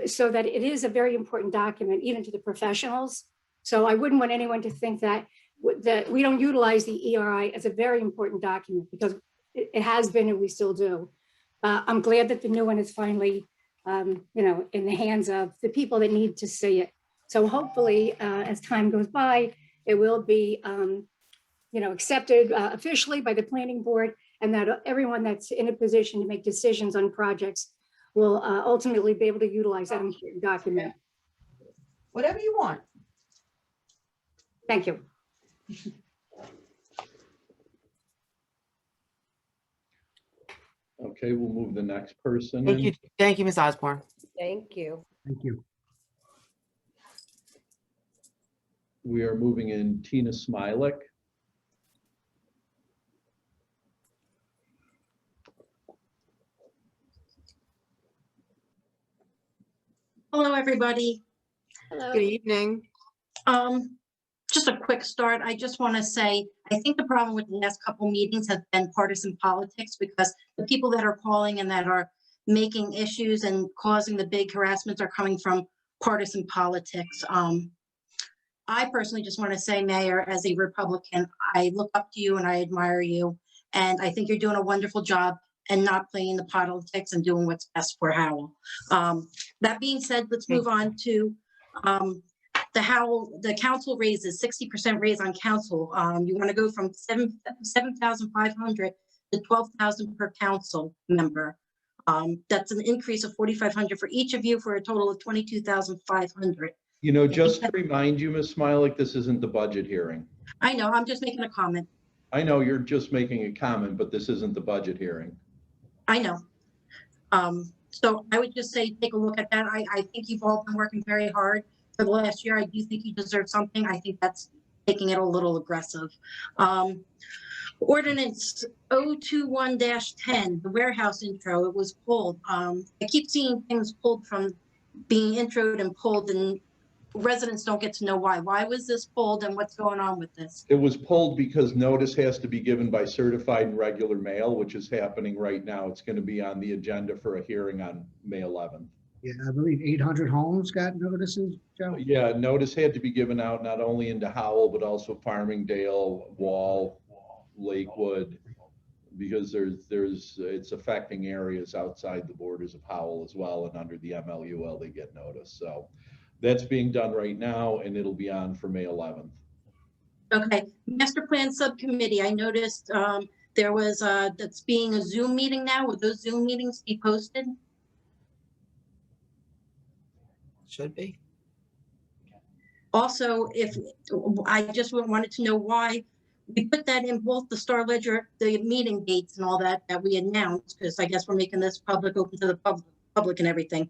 so that it is a very important document, even to the professionals. So I wouldn't want anyone to think that we don't utilize the ERI as a very important document, because it has been and we still do. I'm glad that the new one is finally, in the hands of the people that need to see it. So hopefully, as time goes by, it will be, accepted officially by the planning board, and that everyone that's in a position to make decisions on projects will ultimately be able to utilize that important document. Whatever you want. Thank you. Okay, we'll move the next person. Thank in. you. Thank you, Ms. Osborne. Thank you. Thank you. We are moving in Tina Smilek. Hello, everybody. Hello. Good evening. Just a quick start. I just want to say, I think the problem with the last couple meetings has been partisan politics, because the people that are calling and that are making issues and causing the big harassments are coming from partisan politics. I personally just want to say, Mayor, as a Republican, I look up to you and I admire you. And I think you're doing a wonderful job and not playing the politics and doing what's best for Howell. That being said, let's move on to the council raises, 60% raise on council. You want to go from 7,500 to 12,000 per council member. That's an increase of 4,500 for each of you, for a total of 22,500. Just to remind you, Ms. Smilek, this isn't the budget hearing. I know, I'm just making a comment. I know you're just making a comment, but this isn't the budget hearing. I know. So I would just say, take a look at that. I think you've all been working very hard for the last year. I do think you deserve something. I think that's taking it a little aggressive. Ordinance 021-10, the warehouse intro, it was pulled. I keep seeing things pulled from being introed and pulled, and residents don't get to know why. Why was this pulled and what's going on with this? It was pulled because notice has to be given by certified and regular mail, which is happening right now. It's going to be on the agenda for a hearing on May 11th. Yeah, I believe 800 homes got notices, Joe. Yeah, notice had to be given out not only into Howell, but also Farmingdale, Wall, Lakewood, because it's affecting areas outside the borders of Howell as well, and under the MLUL they get notice. So that's being done right now, and it'll be on for May 11th. Okay, Master Plan Subcommittee, I noticed there was, that's being a Zoom meeting now. Would those Zoom meetings be posted? Should be. Also, if, I just wanted to know why we put that in both the Star Ledger, the meeting dates and all that, that we announced, because I guess we're making this public, open to the public and everything.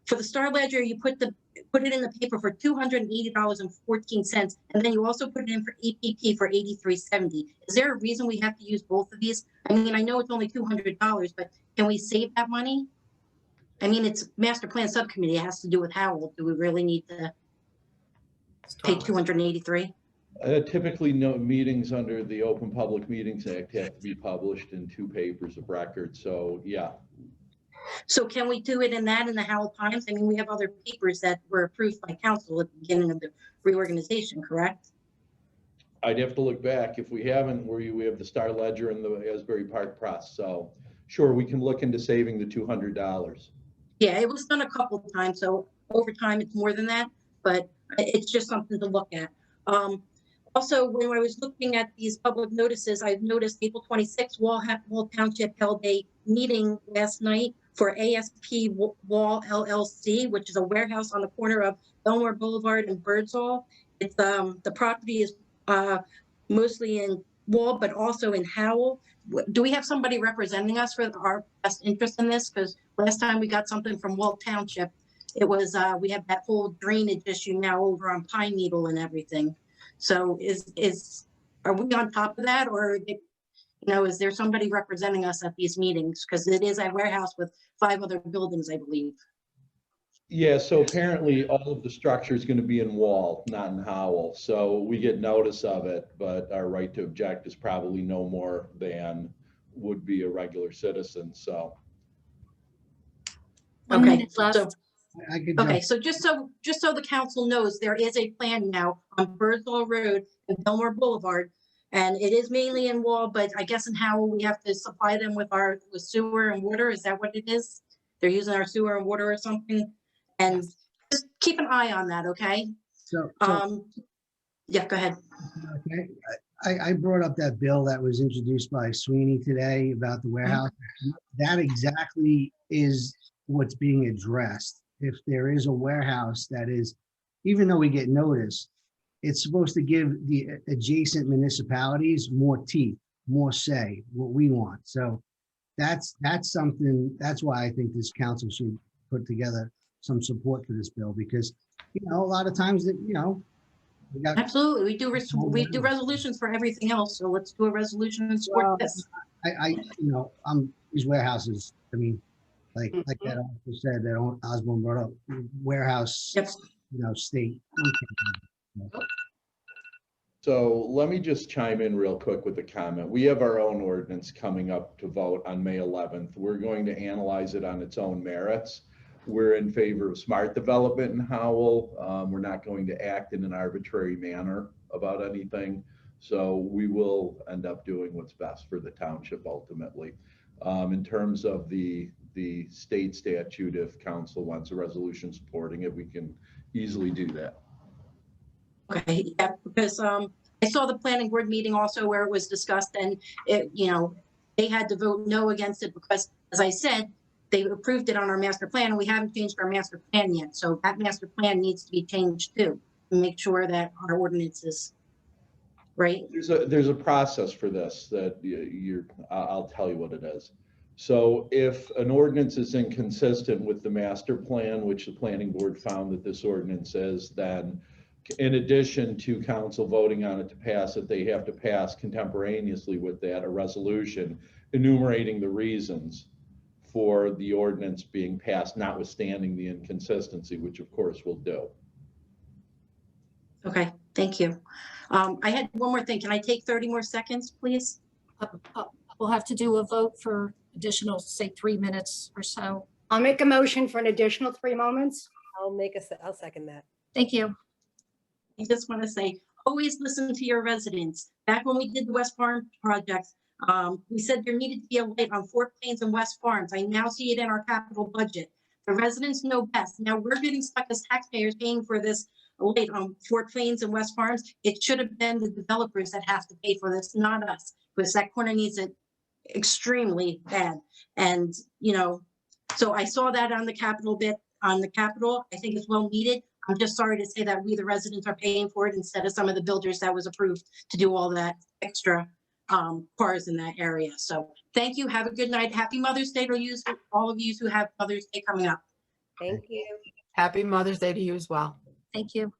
For the Star Ledger, you put it in the paper for $280.14, and then you also put it in for EPP for $83.70. Is there a reason we have to use both of these? I mean, I know it's only $200, but can we save that money? I mean, it's master plan subcommittee. It has to do with Howell. Do we really need to pay 283? Typically, no meetings under the Open Public Meetings Act have to be published in 2 papers of record. So, yeah. So can we do it in that in the Howell Times? I mean, we have other papers that were approved by council at the beginning of the reorganization, correct? I'd have to look back. If we haven't, we have the Star Ledger and the Asbury Park Press. So, sure, we can look into saving the $200. Yeah, it was done a couple of times, so over time it's more than that, but it's just something to look at. Also, when I was looking at these public notices, I've noticed April 26th, Howell Township held a meeting last night for ASP Wall LLC, which is a warehouse on the corner of Belmore Boulevard and Birdsall. It's the property is mostly in Wall, but also in Howell. Do we have somebody representing us for our best interest in this? Because last time we got something from Howell Township, it was we have that whole drainage issue now over on Pine Needle and everything. So are we on top of that, or is there somebody representing us at these meetings? Because it is a warehouse with 5 other buildings, I believe. Yeah, so apparently all of the structure is going to be in Wall, not in Howell. So we get notice of it, but our right to object is probably no more than would be a regular citizen. So. 1 minute left. So, I could okay, jump. so just so the council knows, there is a plan now on Birdsall Road and Belmore Boulevard, and it is mainly in Wall, but I guess in Howell we have to supply them with sewer and water. Is that what it is? They're using our sewer and water or something, and just keep an eye on that, okay? So, Yeah, go ahead. okay. I brought up that bill that was introduced by Sweeney today about the warehouse. That exactly is what's being addressed. If there is a warehouse that is, even though we get notice, it's supposed to give the adjacent municipalities more teeth, more say, what we want. So that's something, that's why I think this council should put together some support for this bill, because, a lot of times that, we got. Absolutely, we do resolutions for everything else, so let's do a resolution and support this. These warehouses, I mean, like that officer said, that Osborne brought up, warehouse, Yep. State. So let me just chime in real quick with a comment. We have our own ordinance coming up to vote on May 11th. We're going to analyze it on its own merits. We're in favor of smart development in Howell. We're not going to act in an arbitrary manner about anything. So we will end up doing what's best for the township ultimately. In terms of the state statute, if council wants a resolution supporting it, we can easily do that. Okay, yeah, because I saw the planning board meeting also where it was discussed, and they had to vote no against it because, as I said, they approved it on our master plan, and we haven't changed our master plan yet. So that master plan needs to be changed too, to make sure that our ordinance is right. There's a process for this that I'll tell you what it is. So if an ordinance is inconsistent with the master plan, which the planning board found that this ordinance is, then in addition to council voting on it to pass it, they have to pass contemporaneously with that a resolution enumerating the reasons for the ordinance being passed, notwithstanding the inconsistency, which of course we'll do. Okay, thank you. I had one more thing. Can I take 30 more seconds, please? We'll have to do a vote for additional, say, 3 minutes or so. I'll make a motion for an additional 3 moments. I'll second that. Thank you. I just want to say, always listen to your residents. Back when we did the West Farm project, we said there needed to be a light on Fort Plains and West Farms. I now see it in our capital budget. The residents know best. Now we're getting stuck as taxpayers paying for this light on Fort Plains and West Farms. It should have been the developers that have to pay for this, not us, because that corner needs it extremely bad. And, you know, so I saw that on the Capitol on the Capitol. I think it's well needed. I'm just sorry to say that we, the residents, are paying for it instead of some of the builders that was approved to do all that extra cars in that area. So thank you. Have a good night. Happy Mother's Day to you, all of you who have Mother's Day coming up. Thank you. Happy Mother's Day to you as well. Thank you.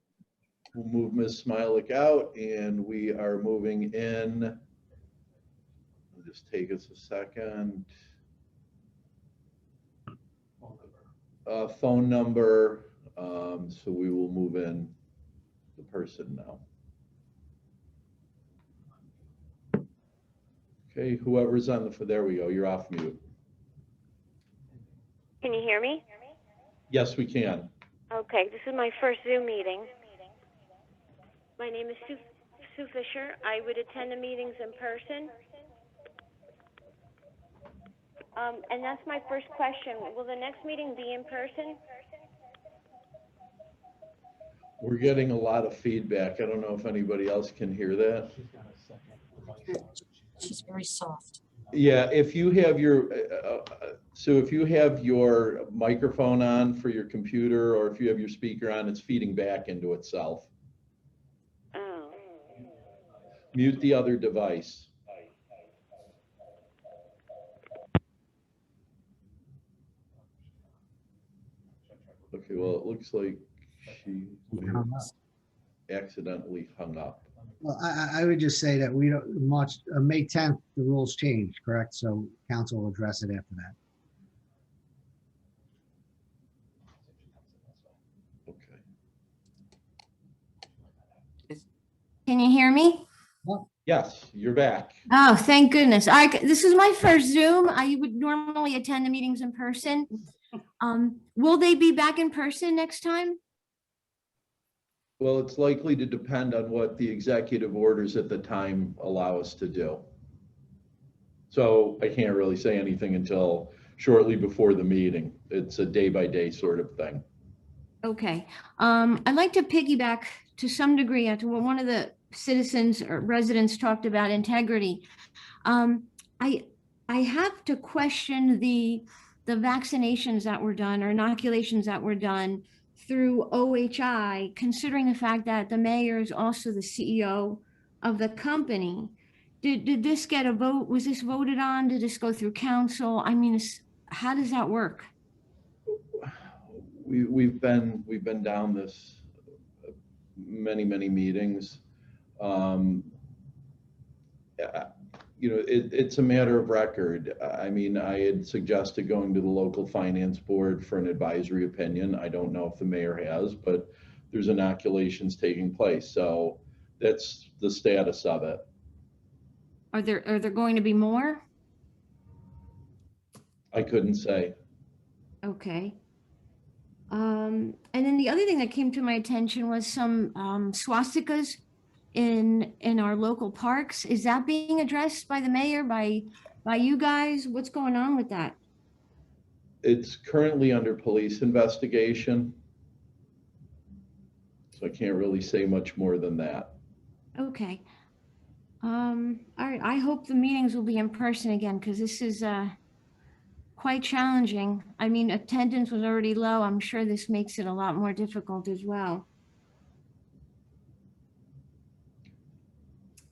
We'll move Ms. Smilek out, and we are moving in. It'll just take us a second. Phone number. So we will move in the person now. Okay, whoever's on the, there we go. You're off mute. Can you hear me? Yes, we can. Okay, this is my first Zoom meeting. My name is Sue Fisher. I would attend the meetings in person. And that's my first question. Will the next meeting be in person? We're getting a lot of feedback. I don't know if anybody else can hear that. She's very soft. Yeah, if you have your, so if you have your microphone on for your computer, or if you have your speaker on, it's feeding back into itself. Oh. Mute the other device. Okay, well, it looks like she accidentally hung up. Well, I would just say that we don't, May 10th, the rules change, correct? So council will address it after that. Okay. Can you hear me? Yes, you're back. Oh, thank goodness. This is my first Zoom. I would normally attend the meetings in person. Will they be back in person next time? Well, it's likely to depend on what the executive orders at the time allow us to do. So I can't really say anything until shortly before the meeting. It's a day-by-day sort of thing. Okay. I'd like to piggyback to some degree onto what one of the citizens or residents talked about, integrity. I have to question the vaccinations that were done or inoculations that were done through OHI, considering the fact that the mayor is also the CEO of the company. Did this get a vote? Was this voted on? Did this go through council? I mean, how does that work? We've been down this many meetings. You know, it's a matter of record. I mean, I had suggested going to the local finance board for an advisory opinion. I don't know if the mayor has, but there's inoculations taking place. So that's the status of it. Are there going to be more? I couldn't say. Okay. And then the other thing that came to my attention was some swastikas in our local parks. Is that being addressed by the mayor, by you guys? What's going on with that? It's currently under police investigation, so I can't really say much more than that. Okay. All right. I hope the meetings will be in person again, because this is quite challenging. I mean, attendance was already low. I'm sure this makes it a lot more difficult as well.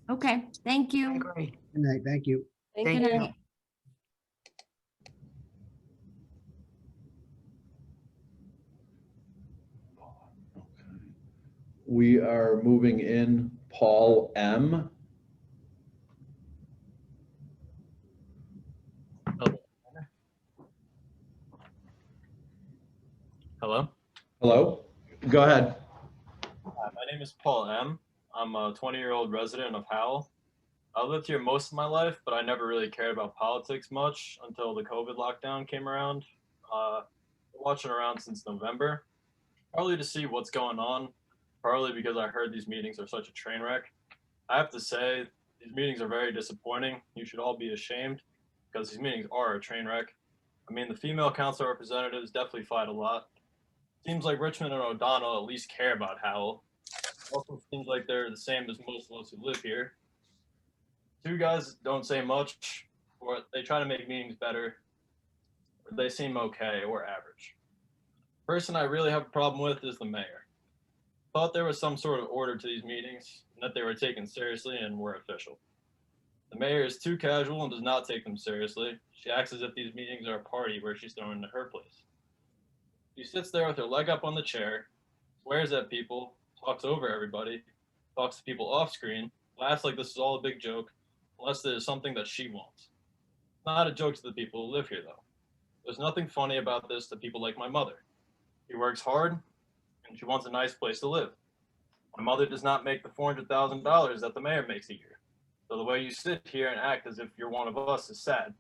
Okay, thank I you. agree. Good night, thank you. Thank Thank you. you. night. Okay. We are moving in Paul M. Hello. Hello? Go ahead. Hi, my name is Paul M. I'm a 20-year-old resident of Howell. I lived here most of my life, but I never really cared about politics much until the COVID lockdown came around. Been watching around since November, partly to see what's going on, partly because I heard these meetings are such a train wreck. I have to say, these meetings are very disappointing. You should all be ashamed, because these meetings are a train wreck. I mean, the female council representatives definitely fight a lot. Seems like Richmond and O'Donnell at least care about Howell. Also seems like they're the same as most of us who live here. Two guys don't say much. or they try to make meetings better, or they seem okay or average. The person I really have a problem with is the mayor. Thought there was some sort of order to these meetings and that they were taken seriously and were official. The mayor is too casual and does not take them seriously. She acts as if these meetings are a party where she's thrown into her place. She sits there with her leg up on the chair, swears at people, talks over everybody, talks to people off screen, laughs like this is all a big joke, unless there's something that she wants. Not a joke to the people who live here, though. There's nothing funny about this to people like my mother. She works hard, and she wants a nice place to live. My mother does not make the $400,000 that the mayor makes a year. So the way you sit here and act as if you're one of us is sad,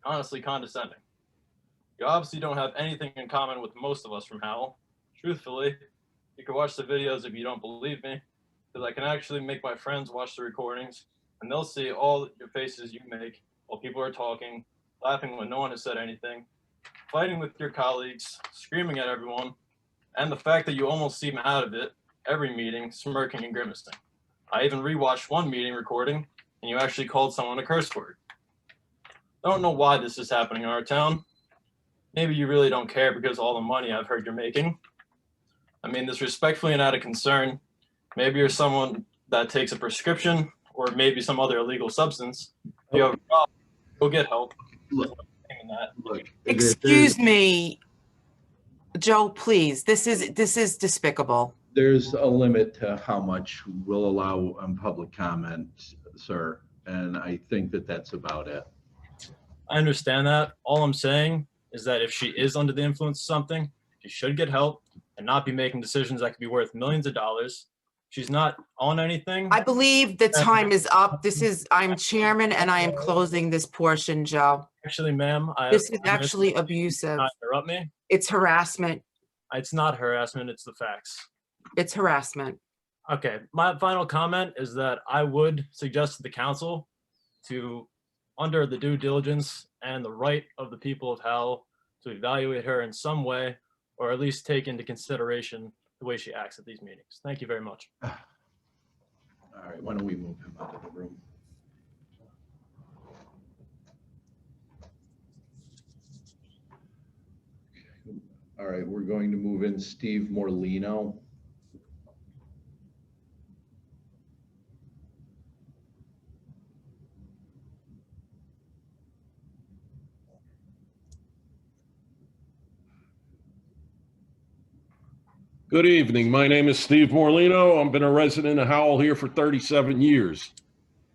honestly condescending. You obviously don't have anything in common with most of us from Howell. Truthfully, you can watch the videos if you don't believe me, because I can actually make my friends watch the recordings, and they'll see all your faces you make while people are talking, laughing when no one has said anything, fighting with your colleagues, screaming at everyone, and the fact that you almost seem out of it every meeting, smirking and grimacing. I even rewatched one meeting recording, and you actually called someone a curse word. I don't know why this is happening in our town. Maybe you really don't care because of all the money I've heard you're making. I mean this respectfully and out of concern. Maybe you're someone that takes a prescription or maybe some other illegal substance. If you have a problem, go get help. Look, Excuse me, Joe, please. This is despicable. there's a limit to how much we'll allow on public comment, sir. And I think that that's about it. I understand that. All I'm saying is that if she is under the influence of something, she should get help and not be making decisions that could be worth millions of dollars. She's not on anything. I believe the time is up. I'm chairman and I am closing this portion, Joe. Actually, ma'am, This is actually abusive. not interrupt me. It's harassment. It's not harassment, it's the facts. It's harassment. Okay, my final comment is that I would suggest to the council to, under the due diligence and the right of the people of Howell, to evaluate her in some way, or at least take into consideration the way she acts at these meetings. Thank you very much. All right, why don't we move him out of the room? All right, we're going to move in Steve Morlino. Good evening. My name is Steve Morlino. I've been a resident of Howell here for 37 years.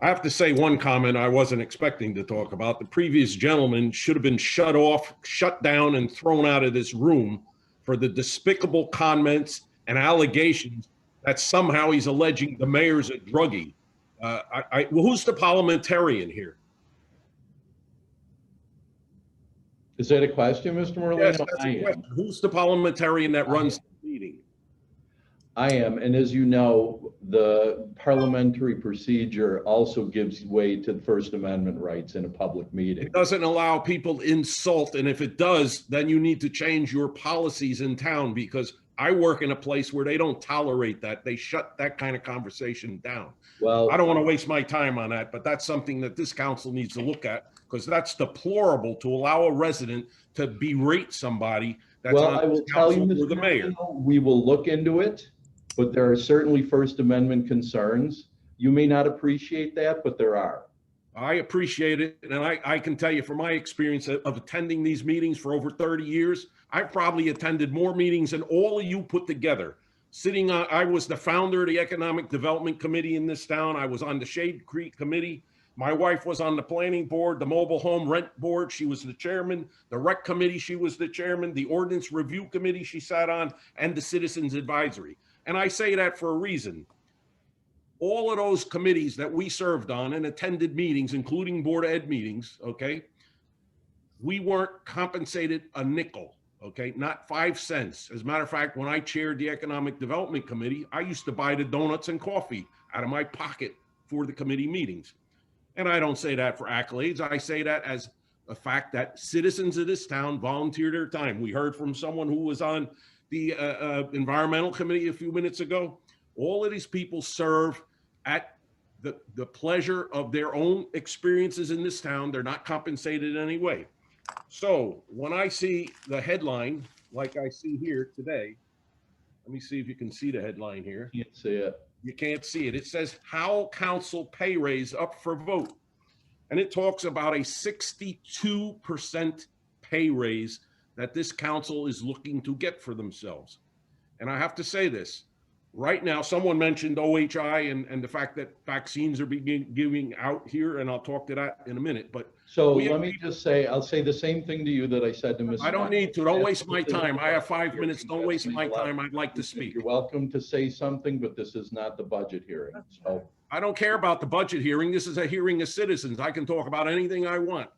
I have to say one comment I wasn't expecting to talk about. The previous gentleman should have been shut off, shut down, and thrown out of this room for the despicable comments and allegations that somehow he's alleging the mayor's a druggie. Who's the parliamentarian here? Is that a question, Mr. Morlino? Yes, that's a question. Who's the parliamentarian that runs the meeting? I am, and as you know, the parliamentary procedure also gives way to the First Amendment rights in a public meeting. It doesn't allow people to insult, and if it does, then you need to change your policies in town, because I work in a place where they don't tolerate that. They shut that kind of conversation down. Well, I don't want to waste my time on that, but that's something that this council needs to look at, because that's deplorable to allow a resident to berate somebody that's well, on I will the tell you, council or Mr. the mayor. Morlino, we will look into it, but there are certainly First Amendment concerns. You may not appreciate that, but there are. I appreciate it, and I can tell you from my experience of attending these meetings for over 30 years, I've probably attended more meetings than all of you put together. I was the founder of the Economic Development Committee in this town. I was on the Shade Creek Committee. My wife was on the planning board, the mobile home rent board. She was the chairman. The rec committee, she was the chairman. The ordinance review committee she sat on, and the citizens advisory. And I say that for a reason. All of those committees that we served on and attended meetings, including Board of Ed meetings, okay, we weren't compensated a nickel, okay, not 5 cents. As a matter of fact, when I chaired the Economic Development Committee, I used to buy the donuts and coffee out of my pocket for the committee meetings. And I don't say that for accolades. I say that as a fact that citizens of this town volunteer their time. We heard from someone who was on the Environmental Committee a few minutes ago. All of these people serve at the pleasure of their own experiences in this town. They're not compensated in any way. So when I see the headline, like I see here today, let me see if you can see the headline here. Can't see it. You can't see it. It says Howell Council pay raise up for vote. And it talks about a 62% pay raise that this council is looking to get for themselves. And I have to say this, right now, someone mentioned OHI and the fact that vaccines are being giving out here, and I'll talk to that in a minute, but So we have let me just say, I'll say the same thing to you that I said to Mr. I don't need to. Don't waste my time. I have 5 minutes. Don't waste my time. I'd like to speak. You're welcome to say something, but this is not the budget hearing. So I don't care about the budget hearing. This is a hearing of citizens. I can talk about anything I want.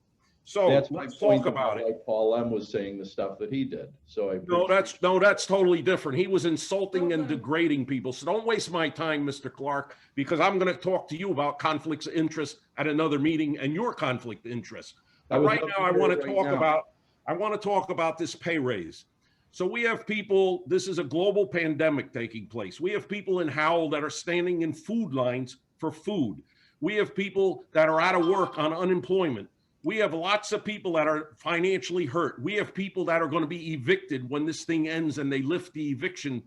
So that's my let's point talk about it. Like Paul M. was saying the stuff that he did. So I No, that's totally different. He was insulting and degrading people. So don't waste my time, Mr. Clark, because I'm going to talk to you about conflicts of interest at another meeting and your conflict of interest. But right now, I want to talk about this pay raise. So we have people, this is a global pandemic taking place. We have people in Howell that are standing in food lines for food. We have people that are out of work on unemployment. We have lots of people that are financially hurt. We have people that are going to be evicted when this thing ends and they lift the eviction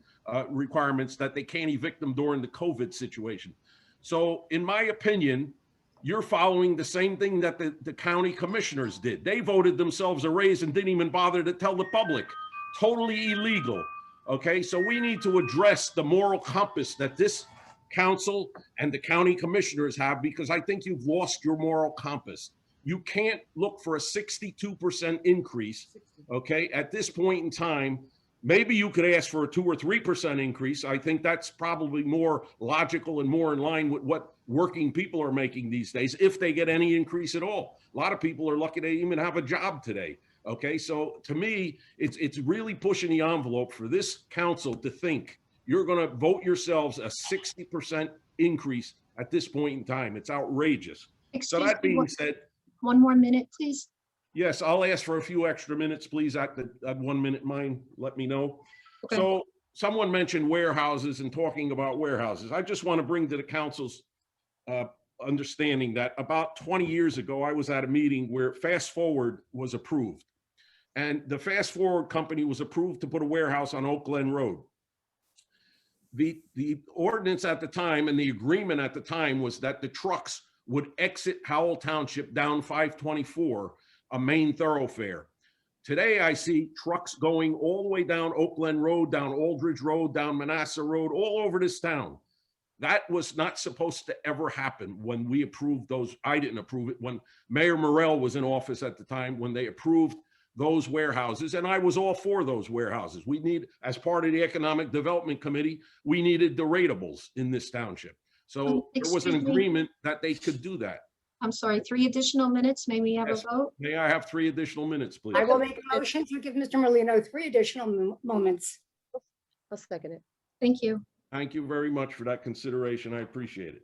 requirements that they can't evict them during the COVID situation. So in my opinion, you're following the same thing that the county commissioners did. They voted themselves a raise and didn't even bother to tell the public. Totally illegal. Okay, so we need to address the moral compass that this council and the county commissioners have, because I think you've lost your moral compass. You can't look for a 62% increase, okay, at this point in time. Maybe you could ask for a 2 or 3% increase. I think that's probably more logical and more in line with what working people are making these days, if they get any increase at all. A lot of people are lucky to even have a job today. Okay, so to me, it's really pushing the envelope for this council to think you're going to vote yourselves a 60% increase at this point in time. It's outrageous. So that being said, one more minute, please. yes, I'll ask for a few extra minutes, please. At 1 minute, mine, let me know. Okay. So someone mentioned warehouses and talking about warehouses. I just want to bring to the council's understanding that about 20 years ago, I was at a meeting where Fast Forward was approved. And the Fast Forward company was approved to put a warehouse on Oak Glen Road. The ordinance at the time and the agreement at the time was that the trucks would exit Howell Township down 524, a main thoroughfare. Today, I see trucks going all the way down Oak Glen Road, down Aldridge Road, down Manassas Road, all over this town. That was not supposed to ever happen when we approved those. I didn't approve it when Mayor Morrell was in office at the time, when they approved those warehouses, and I was all for those warehouses. We need, as part of the Economic Development Committee, we needed the ratables in this township. So there was an agreement that they could do that. I'm sorry, 3 additional minutes. May we have a vote? May I have 3 additional minutes, please? I will make a motion to give Mr. Morlino 3 additional moments. I'll second it. Thank you. Thank you very much for that consideration. I appreciate it.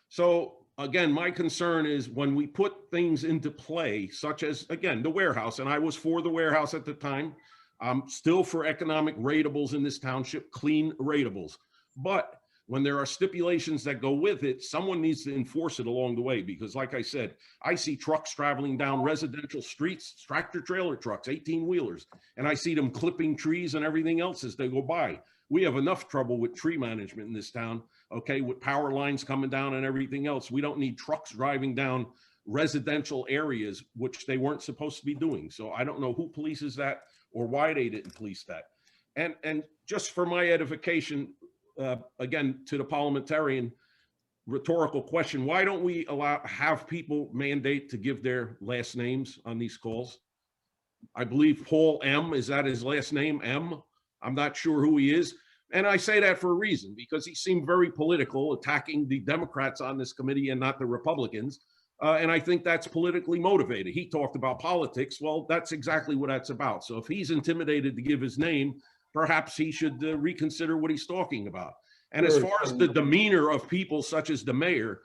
So again, my concern is when we put things into play, such as, again, the warehouse, and I was for the warehouse at the time. I'm still for economic ratables in this township, clean ratables. But when there are stipulations that go with it, someone needs to enforce it along the way, because like I said, I see trucks traveling down residential streets, tractor trailer trucks, 18-wheelers, and I see them clipping trees and everything else as they go by. We have enough trouble with tree management in this town, okay, with power lines coming down and everything else. We don't need trucks driving down residential areas, which they weren't supposed to be doing. So I don't know who polices that or why they didn't police that. And just for my edification, again, to the parliamentarian, rhetorical question, why don't we have people mandate to give their last names on these calls? I believe Paul M, is that his last name, M? I'm not sure who he is. And I say that for a reason, because he seemed very political, attacking the Democrats on this committee and not the Republicans. And I think that's politically motivated. He talked about politics. Well, that's exactly what that's about. So if he's intimidated to give his name, perhaps he should reconsider what he's talking about. And as far as the demeanor of people such as the mayor,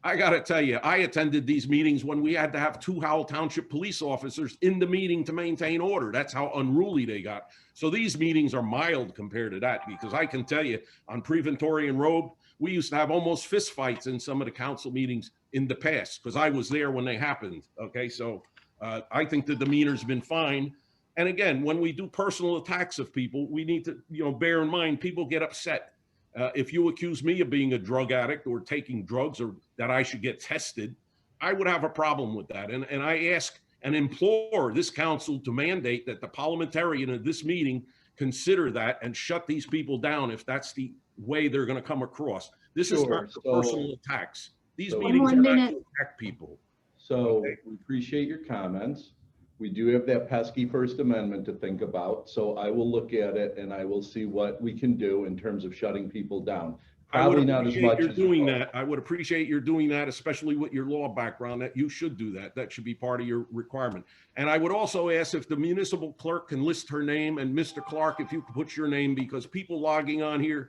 I got to tell you, I attended these meetings when we had to have 2 Howell Township police officers in the meeting to maintain order. That's how unruly they got. So these meetings are mild compared to that, because I can tell you on Preventorian Road, We used to have almost fist fights in some of the council meetings in the past, because I was there when they happened. Okay, so I think the demeanor's been fine. And again, when we do personal attacks of people, we need to, bear in mind, people get upset. If you accuse me of being a drug addict or taking drugs, or that I should get tested, I would have a problem with that. And I ask and implore this council to mandate that the parliamentarian of this meeting consider that and shut these people down if that's the way they're going to come across. This is not personal attacks. These meetings are not to attack people. So we appreciate your comments. We do have that pesky First Amendment to think about. So I will look at it and I will see what we can do in terms of shutting people down. Probably not as much as doing that. I would appreciate your doing that, especially with your law background, that you should do that. That should be part of your requirement. And I would also ask if the municipal clerk can list her name, and Mr. Clark, if you could put your name, because people logging on here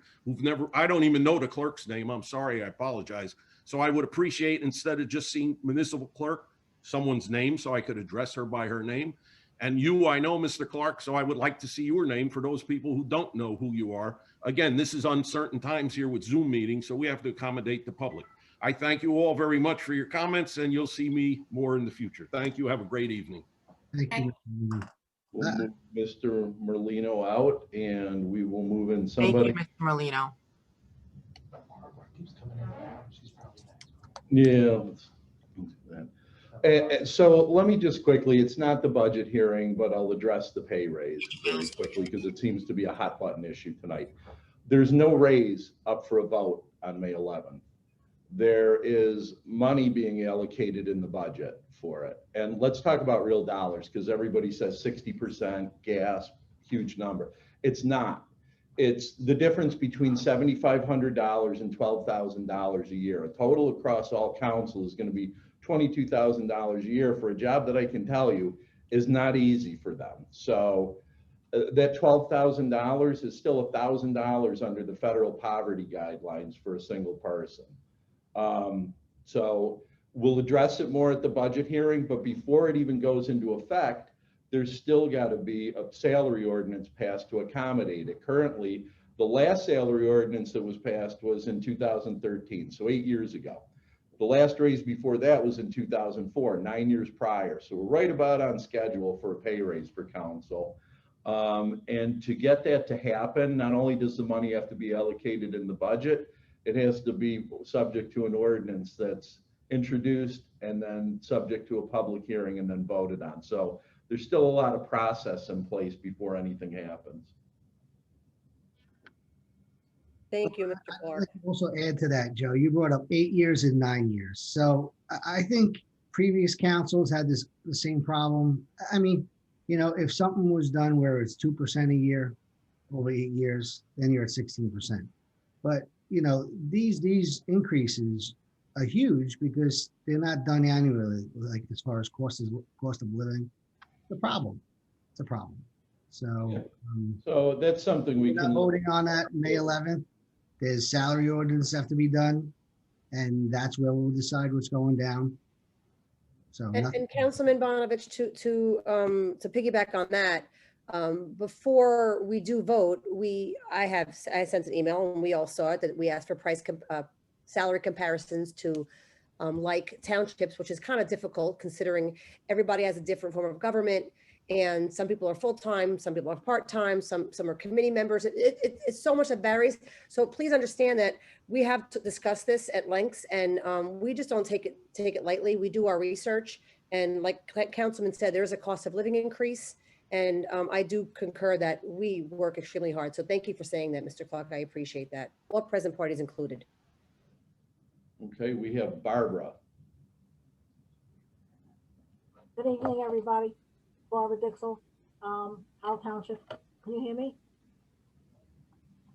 I don't even know the clerk's name. I'm sorry, I apologize. So I would appreciate, instead of just seeing municipal clerk, someone's name, so I could address her by her name. And you, I know, Mr. Clark, so I would like to see your name for those people who don't know who you are. Again, this is uncertain times here with Zoom meetings, so we have to accommodate the public. I thank you all very much for your comments, and you'll see me more in the future. Thank you. Have a great evening. Thank you. We'll move Mr. Morlino out, and we will move in Thank somebody. you, Mr. Morlino. Yeah. Let's do that. So let me just quickly, it's not the budget hearing, but I'll address the pay raise very quickly because it seems to be a hot button issue tonight. There's no raise up for a vote on May 11th. There is money being allocated in the budget for it. And let's talk about real dollars, because everybody says 60% gas, huge number. It's not. It's the difference between $7,500 and $12,000 a year. A total across all council is going to be $22,000 a year for a job that I can tell you is not easy for them. So that $12,000 is still $1,000 under the federal poverty guidelines for a single person. So we'll address it more at the budget hearing, but before it even goes into effect, there's still got to be a salary ordinance passed to accommodate it. Currently, the last salary ordinance that was passed was in 2013, so 8 years ago. The last raise before that was in 2004, 9 years prior. So we're right about on schedule for a pay raise for council. And to get that to happen, not only does the money have to be allocated in the budget, it has to be subject to an ordinance that's introduced and then subject to a public hearing and then voted on. So there's still a lot of process in place before anything happens. Thank you, Mr. I'd Clark. like to also add to that, Joe. You brought up 8 years and 9 years. So I think previous councils had the same problem. I mean, if something was done where it's 2% a year over 8 years, then you're at 16%. But these increases are huge because they're not done annually. Like as far as cost of living, it's a problem. So, so that's something we can voting on that May 11th. There's salary ordinance have to be done, and that's where we'll decide what's going down. So, and Councilman Bonovich, to piggyback on that, before we do vote, I sent an email and we all saw it, that we asked for salary comparisons to like townships, which is kind of difficult considering everybody has a different form of government. And some people are full-time, some people are part-time, some are committee members. It's so much that varies. So please understand that we have to discuss this at length, and we just don't take it lightly. We do our research, and like Councilman said, there is a cost of living increase, and I do concur that we work extremely hard. So thank you for saying that, Mr. Clark. I appreciate that. All present parties included. Okay, we have Barbara. Good evening, everybody. Barbara Dixell, Howell Township. Can you hear me?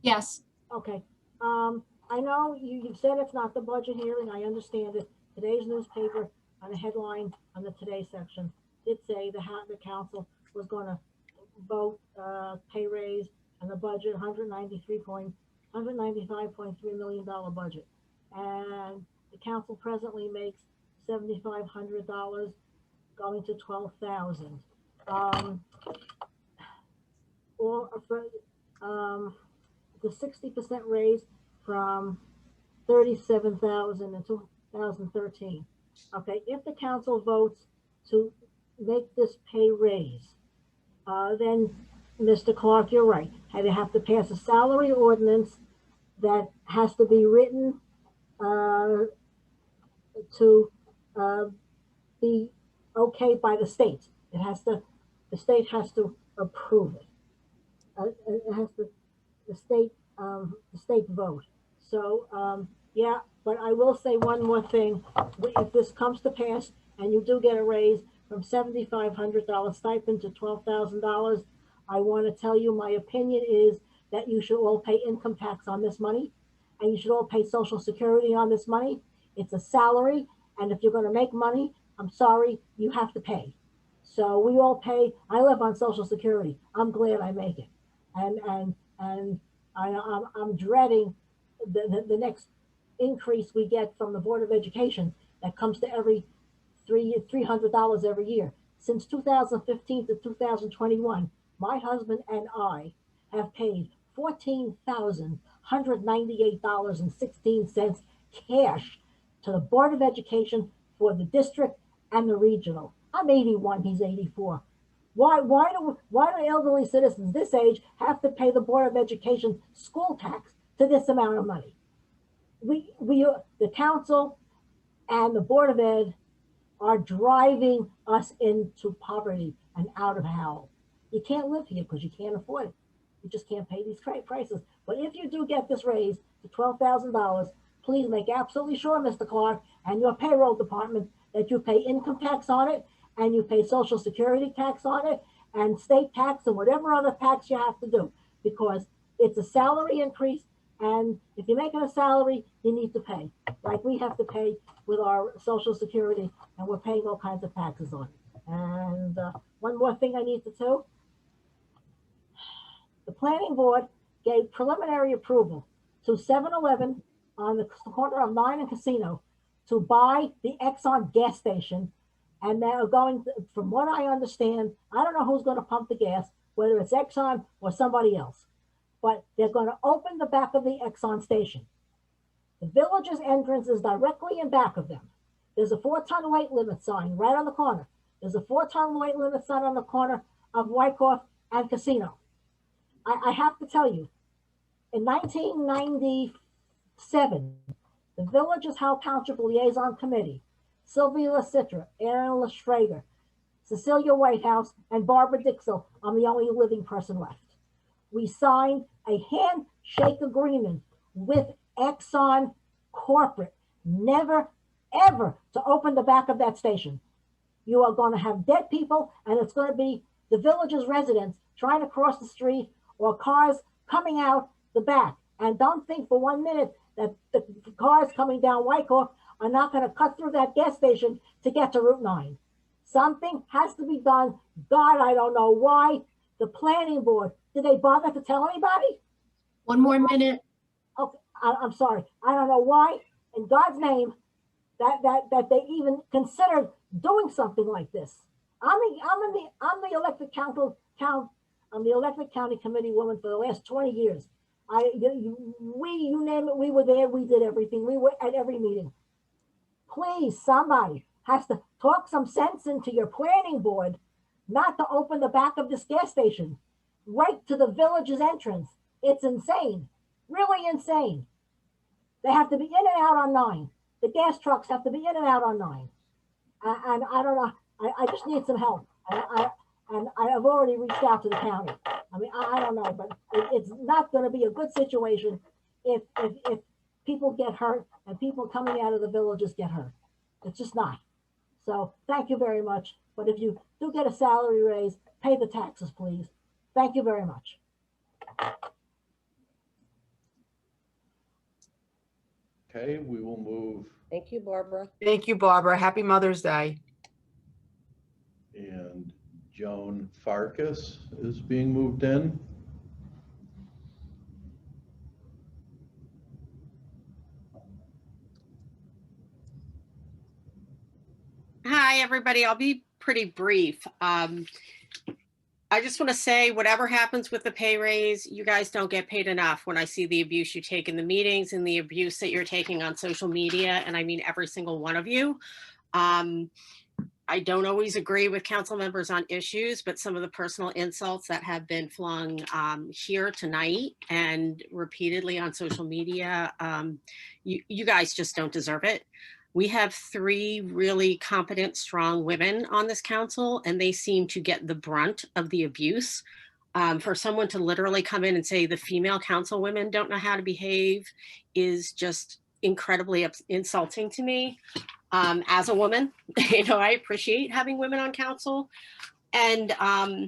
Yes. Okay. I know you've said it's not the budget hearing. I understand it. Today's newspaper on the headline on the Today section did say the council was going to vote pay raise and the budget $195.3 million budget, and the council presently makes $7,500 going to $12,000. The 60% raise from $37,000 in 2013. Okay, if the council votes to make this pay raise, then Mr. Clark, you're right. They have to pass a salary ordinance that has to be written to be okay by the state. The state has to approve it. It has to, the state vote. So, yeah, but I will say one more thing. If this comes to pass and you do get a raise from $7,500 stipend to $12,000, I want to tell you my opinion is that you should all pay income tax on this money, and you should all pay Social Security on this money. It's a salary, and if you're going to make money, I'm sorry, you have to pay. So we all pay. I live on Social Security. I'm glad I make it, and I'm dreading the next increase we get from the Board of Education that comes to every $300 every year. Since 2015 to 2021, my husband and I have paid $14,198.16 cash to the Board of Education for the district and the regional. I'm 81, he's 84. Why do elderly citizens this age have to pay the Board of Education school tax to this amount of money? The council and the Board of Ed are driving us into poverty and out of Howell. You can't live here because you can't afford it. You just can't pay these prices. But if you do get this raise to $12,000, please make absolutely sure, Mr. Clark, and your payroll department, that you pay income tax on it, and you pay Social Security tax on it, and state tax, and whatever other tax you have to do, because it's a salary increase, and if you're making a salary, you need to pay, like we have to pay with our Social Security, and we're paying all kinds of taxes on it. And one more thing I need to do. The planning board gave preliminary approval to 7-Eleven on the corner of 9 and Casino to buy the Exxon gas station. And they're going to, from what I understand, I don't know who's going to pump the gas, whether it's Exxon or somebody else, but they're going to open the back of the Exxon station. The village's entrance is directly in back of them. There's a 4-ton weight limit sign right on the corner. There's a 4-ton weight limit sign on the corner of Wyckoff and Casino. I have to tell you, in 1997, the village's Howell Township Liaison Committee, Sylvia LaCitra, Aaron LaStrager, Cecilia Whitehouse, and Barbara Dixell, I'm the only living person left. We signed a handshake agreement with Exxon Corporate, never, ever to open the back of that station. You are going to have dead people, and it's going to be the village's residents trying to cross the street or cars coming out the back. And don't think for 1 minute that the cars coming down Wyckoff are not going to cut through that gas station to get to Route 9. Something has to be done. God, I don't know why. The planning board, did they bother to tell anybody? One more minute. Okay, I'm sorry. I don't know why, in God's name, that they even considered doing something like this. I'm the elected I'm the elected county committee woman for the last 20 years. You name it, we were there, we did everything. We were at every meeting. Please, somebody has to talk some sense into your planning board not to open the back of this gas station right to the village's entrance. It's insane, really insane. They have to be in and out on 9. The gas trucks have to be in and out on 9. And I don't know, I just need some help. And I've already reached out to the county. I mean, I don't know, but it's not going to be a good situation if people get hurt and people coming out of the villages get hurt. It's just not. So thank you very much. But if you do get a salary raise, pay the taxes, please. Thank you very much. Okay, we will move. Thank you, Barbara. Thank you, Barbara. Happy Mother's Day. And Joan Farkas is being moved in. Hi, everybody. I'll be pretty brief. I just want to say, whatever happens with the pay raise, you guys don't get paid enough. When I see the abuse you take in the meetings and the abuse that you're taking on social media, and I mean every single one of you. I don't always agree with council members on issues, but some of the personal insults that have been flung here tonight and repeatedly on social media, you guys just don't deserve it. We have 3 really competent, strong women on this council, and they seem to get the brunt of the abuse. For someone to literally come in and say the female council women don't know how to behave is just incredibly insulting to me. As a woman, I appreciate having women on council. And I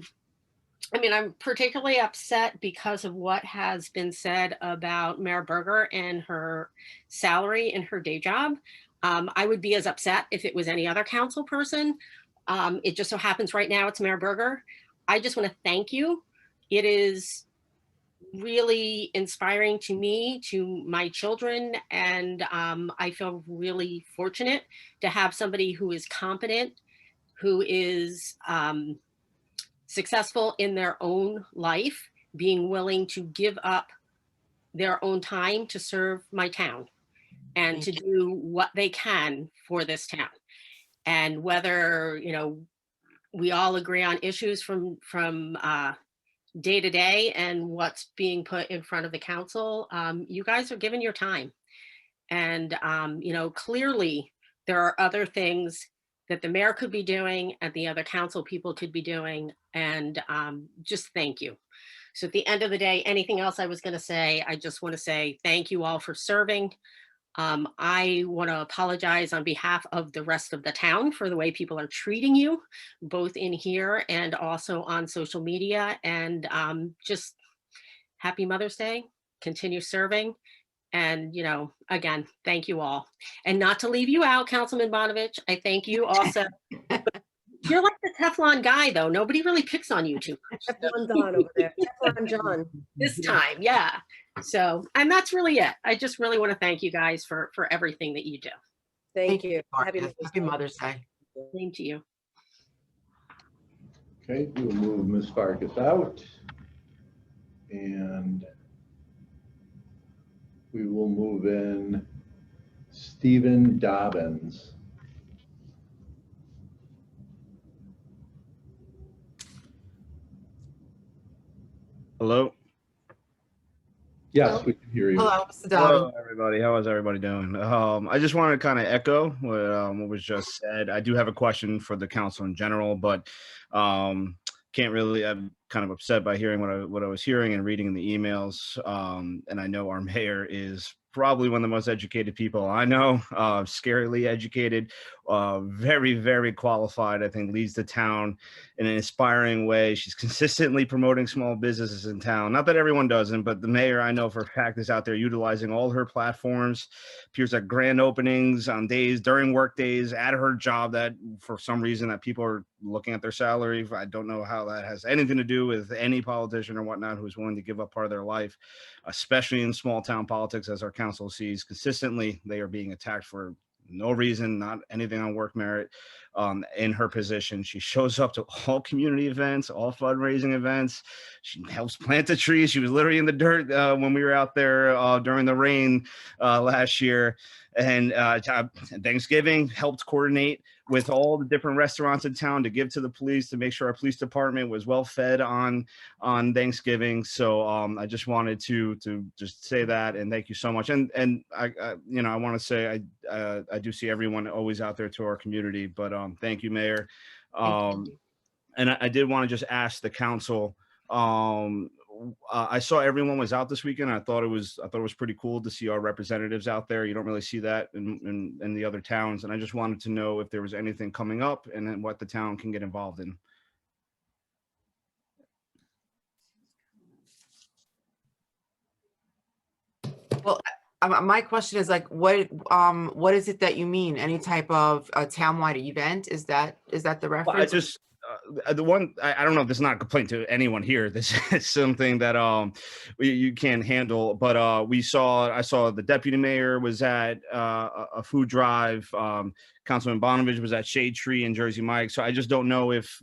mean, I'm particularly upset because of what has been said about Mayor Berger and her salary in her day job. I would be as upset if it was any other council person. It just so happens right now it's Mayor Berger. I just want to thank you. It is really inspiring to me, to my children, and I feel really fortunate to have somebody who is competent, who is successful in their own life, being willing to give up their own time to serve my town and to do what they can for this town. And whether, we all agree on issues from day to day and what's being put in front of the council, you guys are giving your time. And, clearly there are other things that the mayor could be doing and the other council people could be doing. And just thank you. So at the end of the day, anything else I was going to say, I just want to say thank you all for serving. I want to apologize on behalf of the rest of the town for the way people are treating you, both in here and also on social media. And just happy Mother's Day, continue serving. And, again, thank you all. And not to leave you out, Councilman Bonovich, I thank you also. You're like the Teflon guy, though. Nobody really picks on you too much. Teflon Don over there. Teflon John. This time, yeah. So, and that's really it. I just really want to thank you guys for everything that you do. Thank you. Happy Mother's Day. Same to you. Okay, we'll move Ms. Farkas out. And we will move in Stephen Dobbins. Hello. Yes, we can hear you. Hello, Mr. Hello, Dobbins. everybody. How is everybody doing? I just wanted to kind of echo what was just said. I do have a question for the council in general, but can't really. I'm kind of upset by hearing what I was hearing and reading in the emails. And I know our mayor is probably one of the most educated people I know, scarily educated, very, very qualified. I think leads the town in an inspiring way. She's consistently promoting small businesses in town. Not that everyone doesn't, but the mayor I know for a fact is out there utilizing all her platforms, appears at grand openings on days, during work days, at her job that for some reason that people are looking at their salary. I don't know how that has anything to do with any politician or whatnot who's willing to give up part of their life, especially in small town politics, as our council sees consistently. They are being attacked for no reason, not anything on work merit. In her position, she shows up to all community events, all fundraising events. She helps plant the trees. She was literally in the dirt when we were out there during the rain last year. And Thanksgiving helped coordinate with all the different restaurants in town to give to the police to make sure our police department was well fed on Thanksgiving. So I just wanted to just say that and thank you so much. And I want to say I do see everyone always out there to our community, but thank you, Mayor. And I did want to just ask the council. I saw everyone was out this weekend. I thought it was pretty cool to see our representatives out there. You don't really see that in the other towns. And I just wanted to know if there was anything coming up and then what the town can get involved in. Well, my question is like, what is it that you mean? Any type of a townwide event? Is that the reference? Well, I just the one I don't know if this is not a complaint to anyone here. This is something that you can't handle. But I saw the deputy mayor was at a food drive. Councilman Bonovich was at Shade Tree and Jersey Mike. So I just don't know if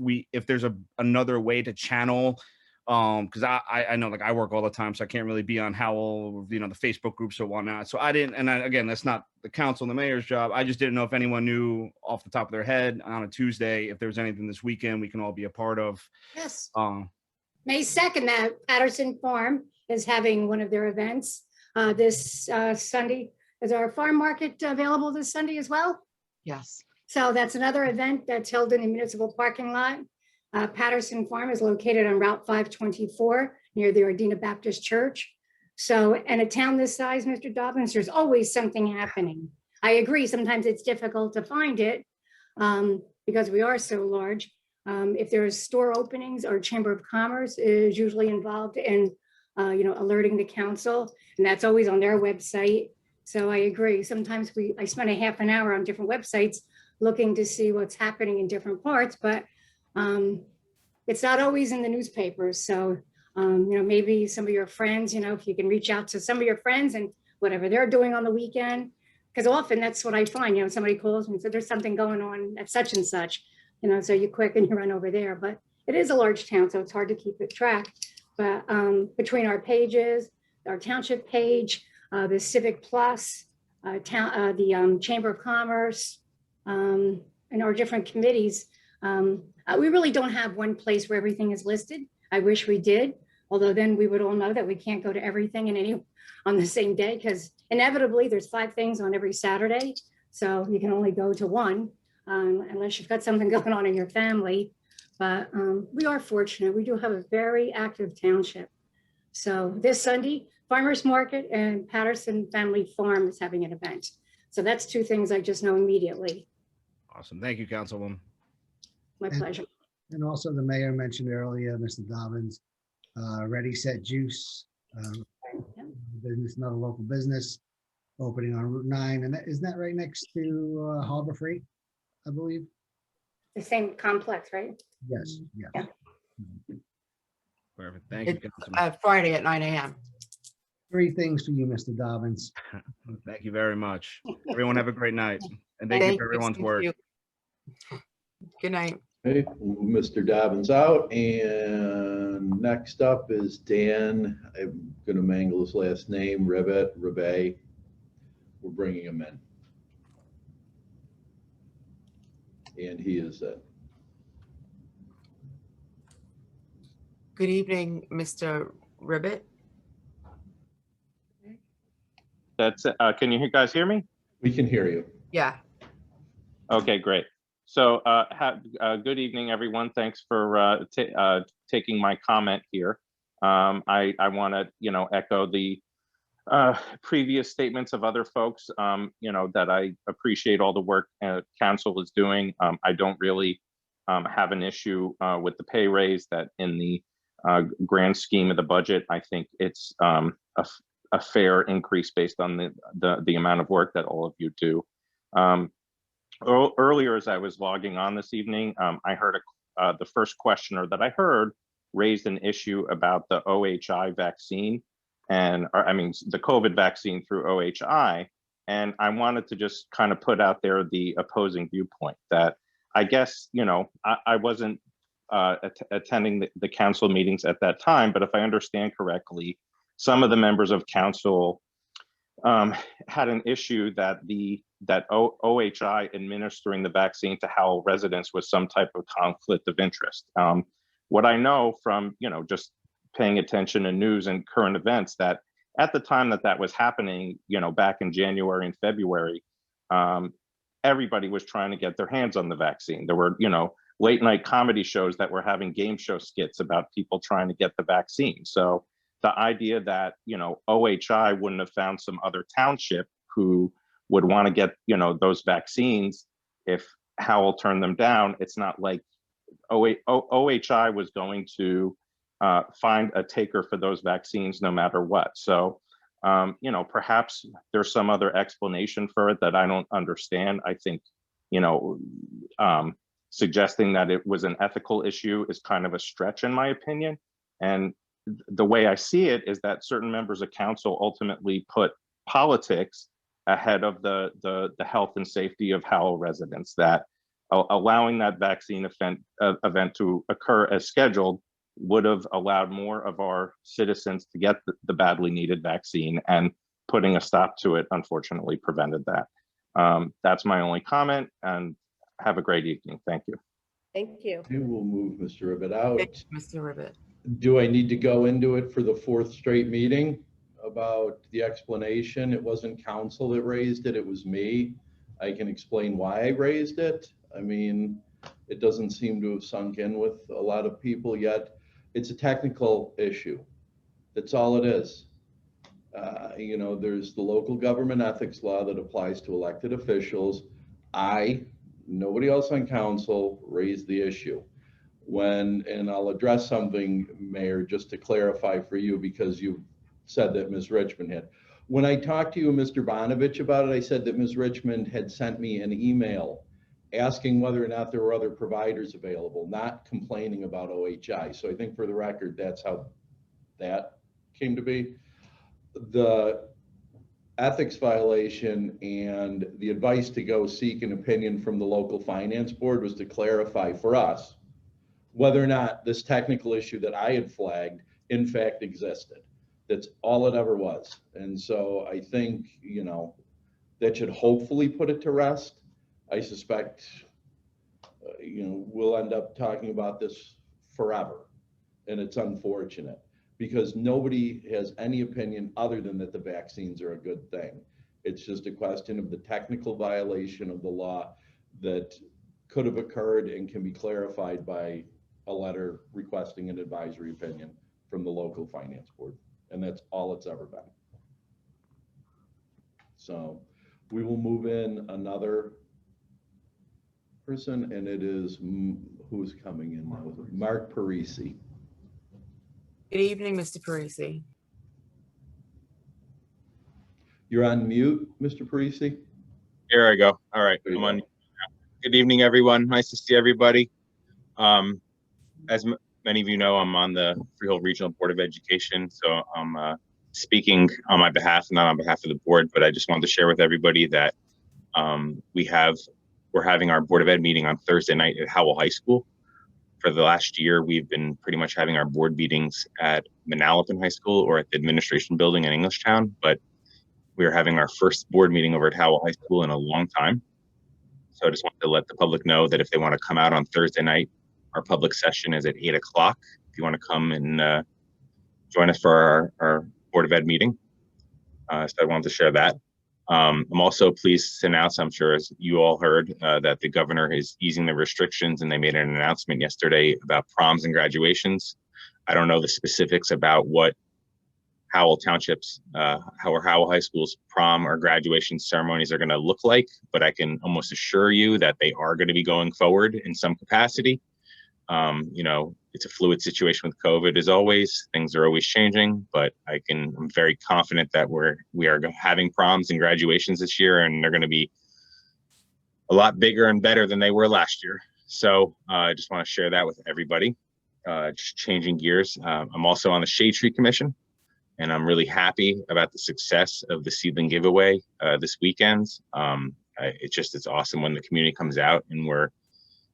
there's another way to channel. Because I know, like, I work all the time, so I can't really be on Howell, the Facebook groups or whatnot. So I didn't, and again, that's not the council and the mayor's job. I just didn't know if anyone knew off the top of their head on a Tuesday if there was anything this weekend we can all be a part of. Yes. May 2nd, that Patterson Farm is having one of their events this Sunday. Is our farm market available this Sunday as well? Yes. So that's another event that's held in the municipal parking lot. Patterson Farm is located on Route 524 near the Ordina Baptist Church. So in a town this size, Mr. Dobbins, there's always something happening. I agree, sometimes it's difficult to find it because we are so large. If there's store openings, our Chamber of Commerce is usually involved in alerting the council, and that's always on their website. So I agree, sometimes I spend a half an hour on different websites looking to see what's happening in different parts, but it's not always in the newspapers. So, maybe some of your friends, if you can reach out to some of your friends and whatever they're doing on the weekend, because often that's what I find, somebody calls me and says there's something going on at such and such, so you quick and you run over there. But it is a large town, so it's hard to keep it track. But between our pages, our township page, the Civic Plus, the Chamber of Commerce, and our different committees, we really don't have one place where everything is listed. I wish we did, although then we would all know that we can't go to everything on the same day, because inevitably there's 5 things on every Saturday. So you can only go to one unless you've got something going on in your family. But we are fortunate. We do have a very active township. So this Sunday, Farmers Market and Patterson Family Farm is having an event. So that's 2 things I just know immediately. Awesome. Thank you, Councilwoman. My pleasure. And also the mayor mentioned earlier, Mr. Dobbins, Ready Set Juice, business, another local business, opening on Route 9. And isn't that right next to Harbor Freight, I believe? The same complex, right? Yes, yes. Yeah. Perfect. Thank you, Councilman. Friday at 9 a.m. 3 things for you, Mr. Dobbins. Thank you very much. Everyone have a great night. And thank you for everyone's work. Good night. Okay, Mr. Dobbins out, and next up is Dan. I'm going to mangle his last name, Rebbe. We're bringing him in. And he is it. Good evening, Mr. Ribbit. That's can you guys hear me? We can hear you. Yeah. Okay, great. So good evening, everyone. Thanks for taking my comment here. I want to, echo the previous statements of other folks, that I appreciate all the work council is doing. I don't really have an issue with the pay raise. That in the grand scheme of the budget, I think it's a fair increase based on the amount of work that all of you do. Earlier, as I was logging on this evening, I heard the first questioner that I heard raised an issue about the OHI vaccine, the COVID vaccine through OHI. And I wanted to just kind of put out there the opposing viewpoint that I guess, I wasn't attending the council meetings at that time, but if I understand correctly, some of the members of council had an issue that OHI administering the vaccine to Howell residents was some type of conflict of interest. What I know from, just paying attention to news and current events, that at the time that was happening, back in January and February, everybody was trying to get their hands on the vaccine. There were, late night comedy shows that were having game show skits about people trying to get the vaccine. So the idea that, OHI wouldn't have found some other township who would want to get, those vaccines if Howell turned them down, it's not like OHI was going to find a taker for those vaccines no matter what. So, perhaps there's some other explanation for it that I don't understand. I think, suggesting that it was an ethical issue is kind of a stretch in my opinion. And the way I see it is that certain members of council ultimately put politics ahead of the health and safety of Howell residents, that allowing that vaccine event to occur as scheduled would have allowed more of our citizens to get the badly needed vaccine, and putting a stop to it unfortunately prevented that. That's my only comment, and have a great evening. Thank you. Thank you. We will move Mr. Ribbit out. Thank you, Mr. Ribbit. Do I need to go into it for the fourth straight meeting about the explanation? It wasn't council that raised it, it was me. I can explain why I raised it. I mean, it doesn't seem to have sunk in with a lot of people yet. It's a technical issue. That's all it is. You know, there's the local government ethics law that applies to elected officials. Nobody else on council raised the issue. And I'll address something, Mayor, just to clarify for you, because you said that Ms. Richmond had. When I talked to you and Mr. Bonovich about it, I said that Ms. Richmond had sent me an email asking whether or not there were other providers available, not complaining about OHI. So I think for the record, that's how that came to be. The ethics violation and the advice to go seek an opinion from the local finance board was to clarify for us whether or not this technical issue that I had flagged in fact existed. That's all it ever was. And so I think, you know, that should hopefully put it to rest. I suspect, you know, we'll end up talking about this forever. And it's unfortunate because nobody has any opinion other than that the vaccines are a good thing. It's just a question of the technical violation of the law that could have occurred and can be clarified by a letter requesting an advisory opinion from the local finance board. And that's all it's ever been. So we will move in another person, and it is, who's coming in now? Mark Parisi. Good evening, Mr. Parisi. You're on mute, Mr. Parisi. Here I go. All right, I'm on. Good evening, everyone. Nice to see everybody. As many of you know, I'm on the Freehold Regional Board of Education, so I'm speaking on my behalf, not on behalf of the board, but I just wanted to share with everybody that we're having our Board of Ed meeting on Thursday night at Howell High School. For the last year, we've been pretty much having our board meetings at Manalapan High School or at the administration building in Englishtown, but we are having our first board meeting over at Howell High School in a long time. So I just wanted to let the public know that if they want to come out on Thursday night, our public session is at 8 o'clock. If you want to come and join us for our Board of Ed meeting. So I wanted to share that. I'm also pleased to announce, I'm sure as you all heard, that the governor is easing the restrictions, and they made an announcement yesterday about proms and graduations. I don't know the specifics about what Howell Township's, Howell High School's prom or graduation ceremonies are going to look like, but I can almost assure you that they are going to be going forward in some capacity. You know, it's a fluid situation with COVID as always. Things are always changing, but I'm very confident that we are having proms and graduations this year, and they're going to be a lot bigger and better than they were last year. So I just want to share that with everybody. Just changing gears. I'm also on the Shade Tree Commission, and I'm really happy about the success of the seedling giveaway this weekend. It's awesome when the community comes out and we're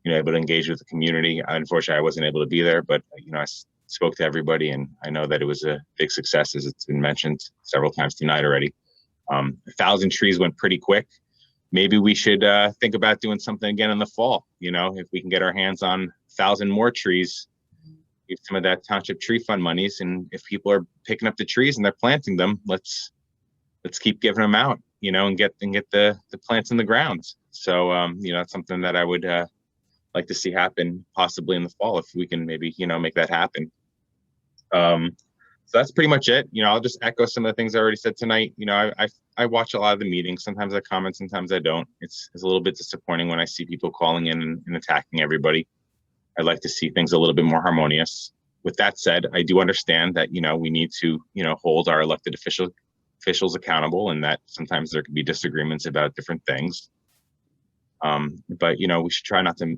able to engage with the community. Unfortunately, I wasn't able to be there, but I spoke to everybody, and I know that it was a big success, as it's been mentioned several times tonight already. 1,000 trees went pretty quick. Maybe we should think about doing something again in the fall. If we can get our hands on 1,000 more trees, use some of that township tree fund monies, and if people are picking up the trees and they're planting them, let's keep giving them out, and get the plants in the ground. So it's something that I would like to see happen possibly in the fall, if we can maybe make that happen. So that's pretty much it. I'll just echo some of the things I already said tonight. I watch a lot of the meetings. Sometimes I comment, sometimes I don't. It's a little bit disappointing when I see people calling in and attacking everybody. I'd like to see things a little bit more harmonious. With that said, I do understand that we need to hold our elected officials accountable, and that sometimes there could be disagreements about different things. But we should try not to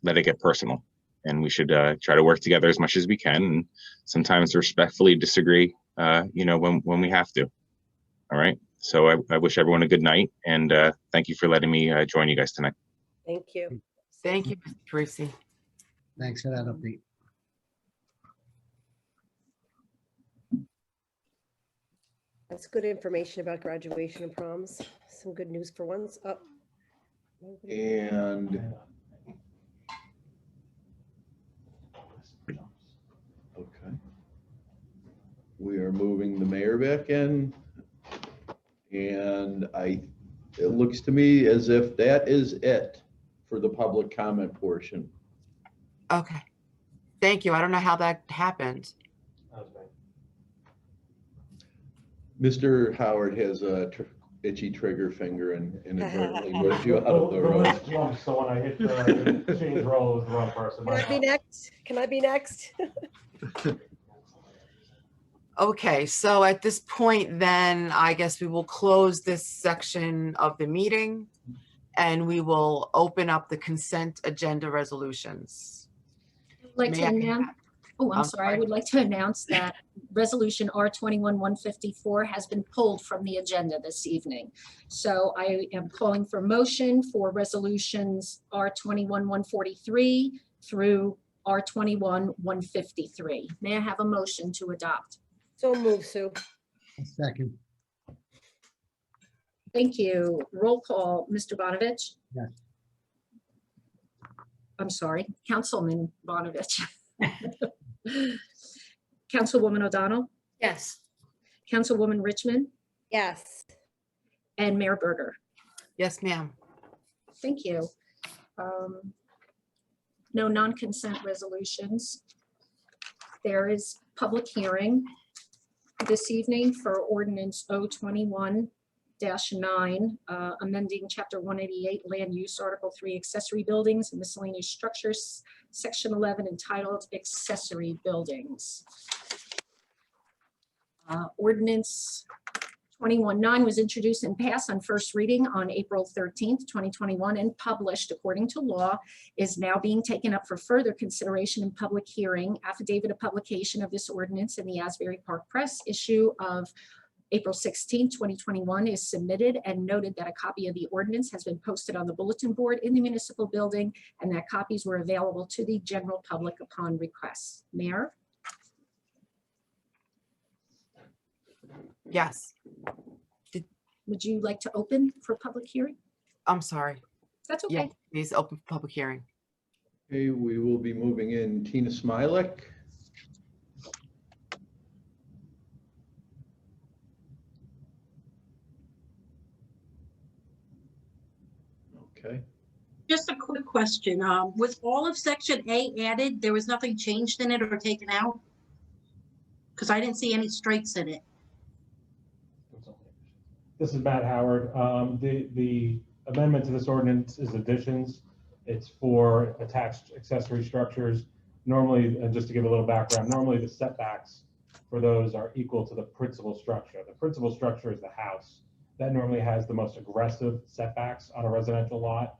let it get personal. And we should try to work together as much as we can, and sometimes respectfully disagree, when we have to. All right. So I wish everyone a good night, and thank you for letting me join you guys tonight. Thank you. Thank you, Mr. Parisi. Thanks for that update. That's good information about graduation and proms. Some good news for once. Oh. And okay, we are moving the mayor back in, and it looks to me as if that is it for the public comment portion. Okay. Thank you. I don't know how that happened. Mr. Howard has a itchy trigger finger and inadvertently moved you out of the room. So when I hit the change roll, it was the wrong person. Can I be next? Can I be next? Okay, so at this point, then I guess we will close this section of the meeting and we will open up the consent agenda resolutions. Like to May I- announce, oh, I'm I'm sorry. I sorry. would like to announce that Resolution R21-154 has been pulled from the agenda this evening. So I am calling for motion for resolutions R21-143 through R21-153. May I have a motion to adopt? So move, Sue. A second. Thank you. Roll call, Mr. Bonovich. Yes. I'm sorry, Councilman Bonovich. Councilwoman O'Donnell, Yes. Councilwoman Richmond, Yes. and Mayor Berger. Yes, ma'am. Thank you. No non-consent resolutions. There is public hearing this evening for ordinance 021-9, amending chapter 188 land use, article 3 accessory buildings and miscellaneous structures, section 11 entitled accessory buildings. Ordinance 21-9 was introduced and passed on first reading on April 13th, 2021, and published according to law, is now being taken up for further consideration in public hearing. Affidavit of publication of this ordinance in the Asbury Park Press issue of April 16th, 2021 is submitted, and noted that a copy of the ordinance has been posted on the bulletin board in the municipal building, and that copies were available to the general public upon request. Mayor? Yes. Would you like to open for public hearing? I'm sorry. That's Yeah, okay. please open for public hearing. Okay, we will be moving in Tina Smilek. Okay. Just a quick question. With all of section A added, there was nothing changed in it or taken out? Because I didn't see any strikes in it. This is Matt Howard. The amendment to this ordinance is additions. It's for attached accessory structures. Normally, and just to give a little background, normally the setbacks for those are equal to the principal structure. The principal structure is the house. That normally has the most aggressive setbacks on a residential lot.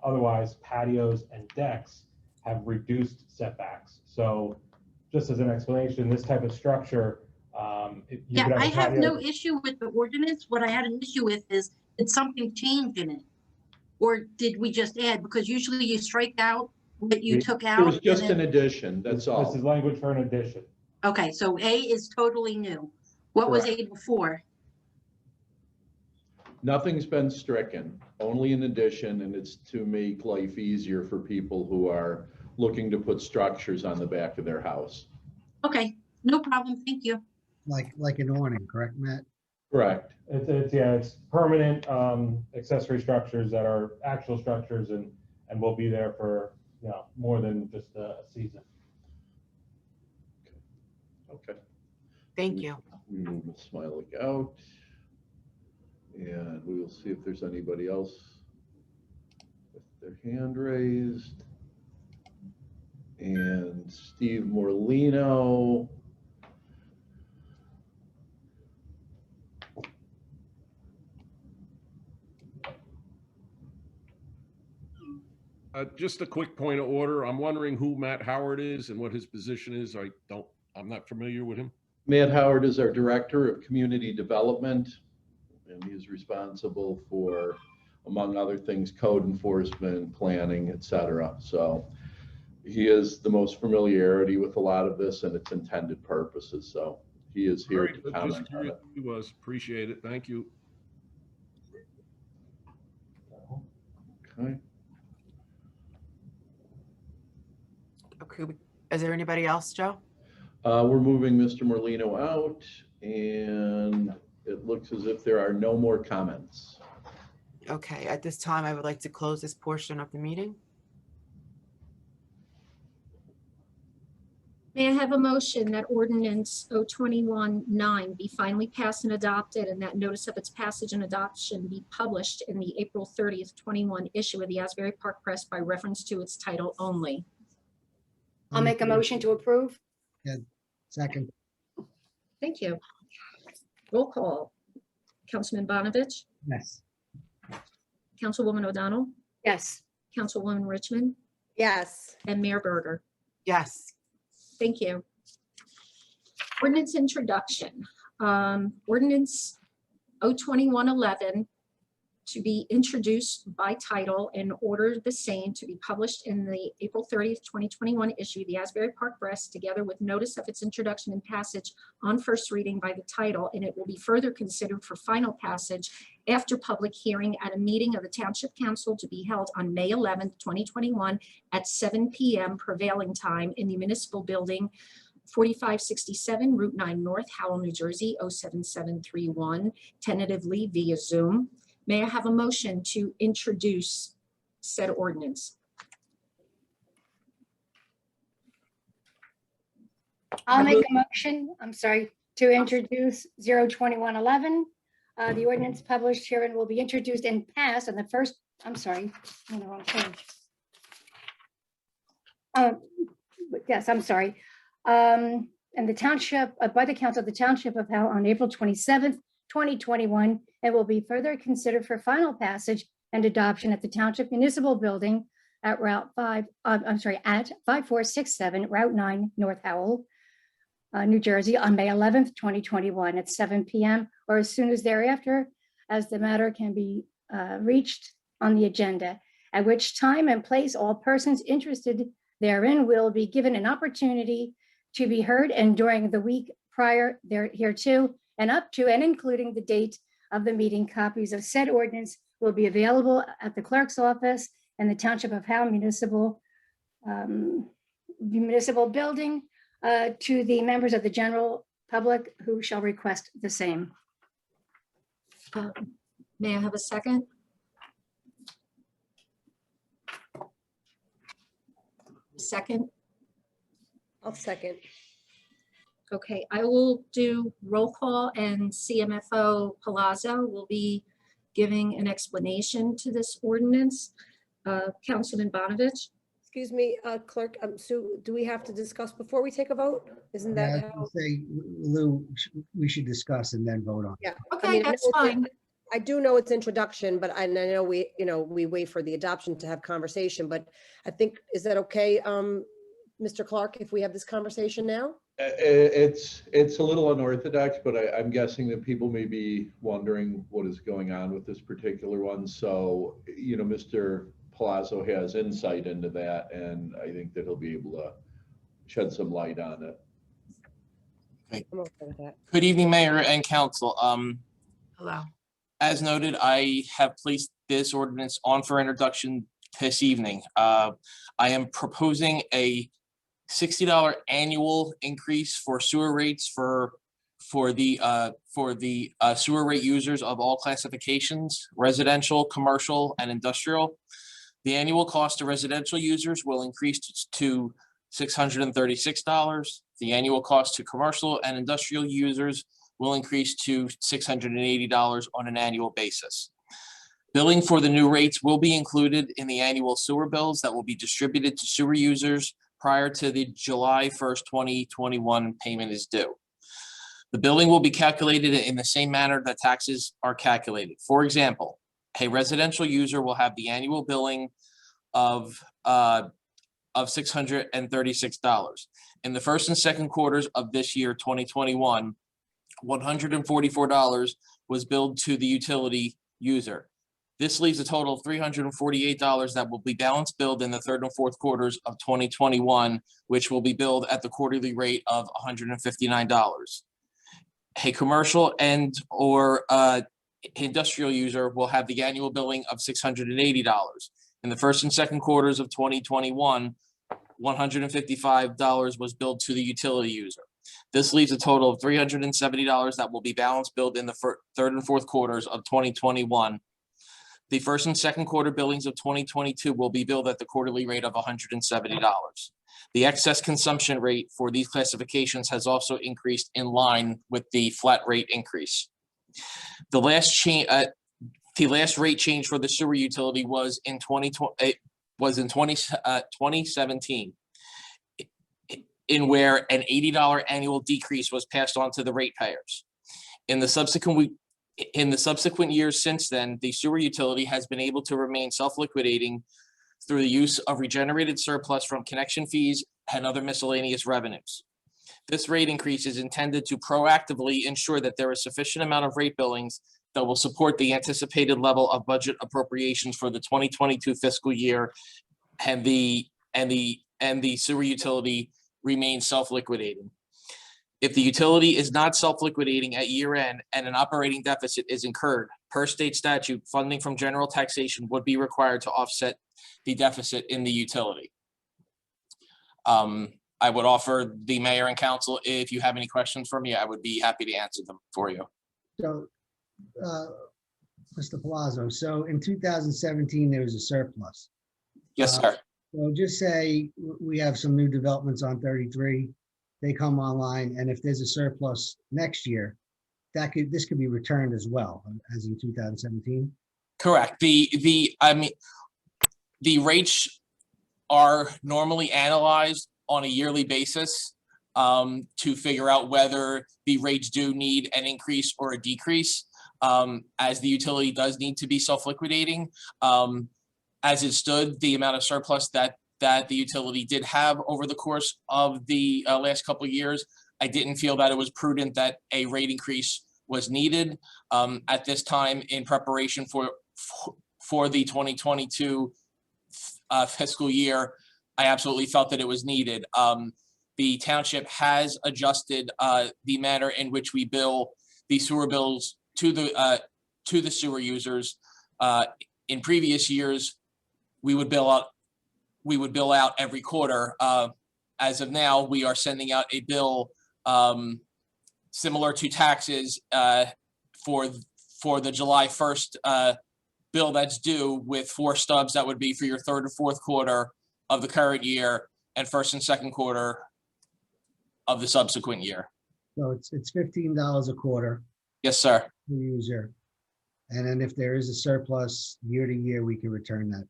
Otherwise, patios and decks have reduced setbacks. So just as an explanation, this type of structure, you could I a have patio- no issue with the ordinance. What I had an issue with is, did something change in it? Or did we just add? Because usually you strike out what you took out. It was just and an then- addition, that's all. This is language for an addition. Okay, so A is totally new. What was A before? Nothing's been stricken, only an addition, and it's to make life easier for people who are looking to put structures on the back of their house. Okay, no problem. Thank you. Like an awning, correct, Matt? Correct. It's permanent accessory structures that are actual structures and will be there for, more than just a season. Okay. Thank you. We move Ms. Smiley out. And we will see if there's anybody else with their hand raised. And Steve Morlino. Just a quick point of order. I'm wondering who Matt Howard is and what his position is. I'm not familiar with him. Matt Howard is our Director of Community Development, and he's responsible for, among other things, code enforcement, planning, et cetera. So he has the most familiarity with a lot of this and its intended purposes. So he is here to comment on it. He was. Appreciate it. Thank you. Okay. Okay, is there anybody else, Joe? We're moving Mr. Morlino out, and it looks as if there are no more comments. Okay, at this time, I would like to close this portion of the meeting. May I have a motion that ordinance 021-9 be finally passed and adopted, and that notice of its passage and adoption be published in the April 30th, 21 issue of the Asbury Park Press by reference to its title only? I'll make a motion to approve. Yeah, second. Thank you. Roll call. Councilman Bonovich, Yes. Councilwoman O'Donnell, Yes. Councilwoman Richmond, Yes. and Mayor Berger. Yes. Thank you. Ordinance introduction. Ordinance 021-11 to be introduced by title and order the same to be published in the April 30th, 2021 issue of the Asbury Park Press, together with notice of its introduction and passage on first reading by the title, and it will be further considered for final passage after public hearing at a meeting of the Township Council to be held on May 11th, 2021 at 7 p.m. prevailing time in the Municipal Building, 4567 Route 9 North, Howell, New Jersey, 07731, tentatively via Zoom. May I have a motion to introduce said ordinance? I'll make a motion, to introduce 021-11. The ordinance published herein will be introduced and passed on the first, on the wrong page. Yes, and the township, by the council of the Township of Howell on April 27th, 2021, and will be further considered for final passage and adoption at the Township Municipal Building at at 5467 Route 9 North Howell, New Jersey on May 11th, 2021 at 7 p.m. or as soon as thereafter as the matter can be reached on the agenda, at which time and place all persons interested therein will be given an opportunity to be heard, and during the week prior hereto and up to and including the date of the meeting, copies of said ordinance will be available at the clerk's office and the Township of Howell Municipal Building to the members of the general public who shall request the same. May I have a second? Second? I'll second. Okay, I will do roll call, and CMFO Palazzo will be giving an explanation to this ordinance. Councilman Bonovich? Excuse me, Clerk, Sue, do we have to discuss before we take a vote? Isn't Yeah, I that was how? gonna say, Lou, we should discuss and then vote on. Yeah. Okay, I mean, that's I know fine. I do know it's introduction, but I know we wait for the adoption to have conversation, but I think, is that okay, Mr. Clark, if we have this conversation now? It's a little unorthodox, but I'm guessing that people may be wondering what is going on with this particular one. So, Mr. Palazzo has insight into that, and I think that he'll be able to shed some light on it. I'm okay with that. Good evening, Mayor and Council. Hello. As noted, I have placed this ordinance on for introduction this evening. I am proposing a $60 annual increase for sewer rates for the sewer rate users of all classifications, residential, commercial, and industrial. The annual cost to residential users will increase to $636. The annual cost to commercial and industrial users will increase to $680 on an annual basis. Billing for the new rates will be included in the annual sewer bills that will be distributed to sewer users prior to the July 1st, 2021 payment is due. The billing will be calculated in the same manner that taxes are calculated. For example, a residential user will have the annual billing of $636. In the first and second quarters of this year, 2021, $144 was billed to the utility user. This leaves a total of $348 that will be balance billed in the third and fourth quarters of 2021, which will be billed at the quarterly rate of $159. A commercial and or industrial user will have the annual billing of $680. In the first and second quarters of 2021, $155 was billed to the utility user. This leaves a total of $370 that will be balance billed in the third and fourth quarters of 2021. The first and second quarter billings of 2022 will be billed at the quarterly rate of $170. The excess consumption rate for these classifications has also increased in line with the flat rate increase. The last rate change for the sewer utility was in 2017, in where an $80 annual decrease was passed on to the ratepayers. In the subsequent years since then, the sewer utility has been able to remain self-liquidating through the use of regenerated surplus from connection fees and other miscellaneous revenues. This rate increase is intended to proactively ensure that there is sufficient amount of rate billings that will support the anticipated level of budget appropriations for the 2022 fiscal year, and the sewer utility remains self-liquidating. If the utility is not self-liquidating at year end and an operating deficit is incurred, per state statute, funding from general taxation would be required to offset the deficit in the utility. I would offer the mayor and council, if you have any questions for me, I would be happy to answer them for you. So, Mr. Palazzo, so in 2017, there was a surplus. Yes, sir. So just say we have some new developments on 33, they come online, and if there's a surplus next year, this could be returned as well as in 2017. Correct. The rates are normally analyzed on a yearly basis to figure out whether the rates do need an increase or a decrease, as the utility does need to be self-liquidating. As it stood, the amount of surplus that the utility did have over the course of the last couple of years, I didn't feel that it was prudent that a rate increase was needed at this time in preparation for the 2022 fiscal year. I absolutely felt that it was needed. The township has adjusted the manner in which we bill the sewer bills to the sewer users. In previous years, we would bill out every quarter. As of now, we are sending out a bill similar to taxes for the July 1st bill that's due, with 4 stubs that would be for your third and fourth quarter of the current year and first and second quarter of the subsequent year. So it's $15 a quarter. Yes, sir. Per user. And then if there is a surplus year to year, we can return that,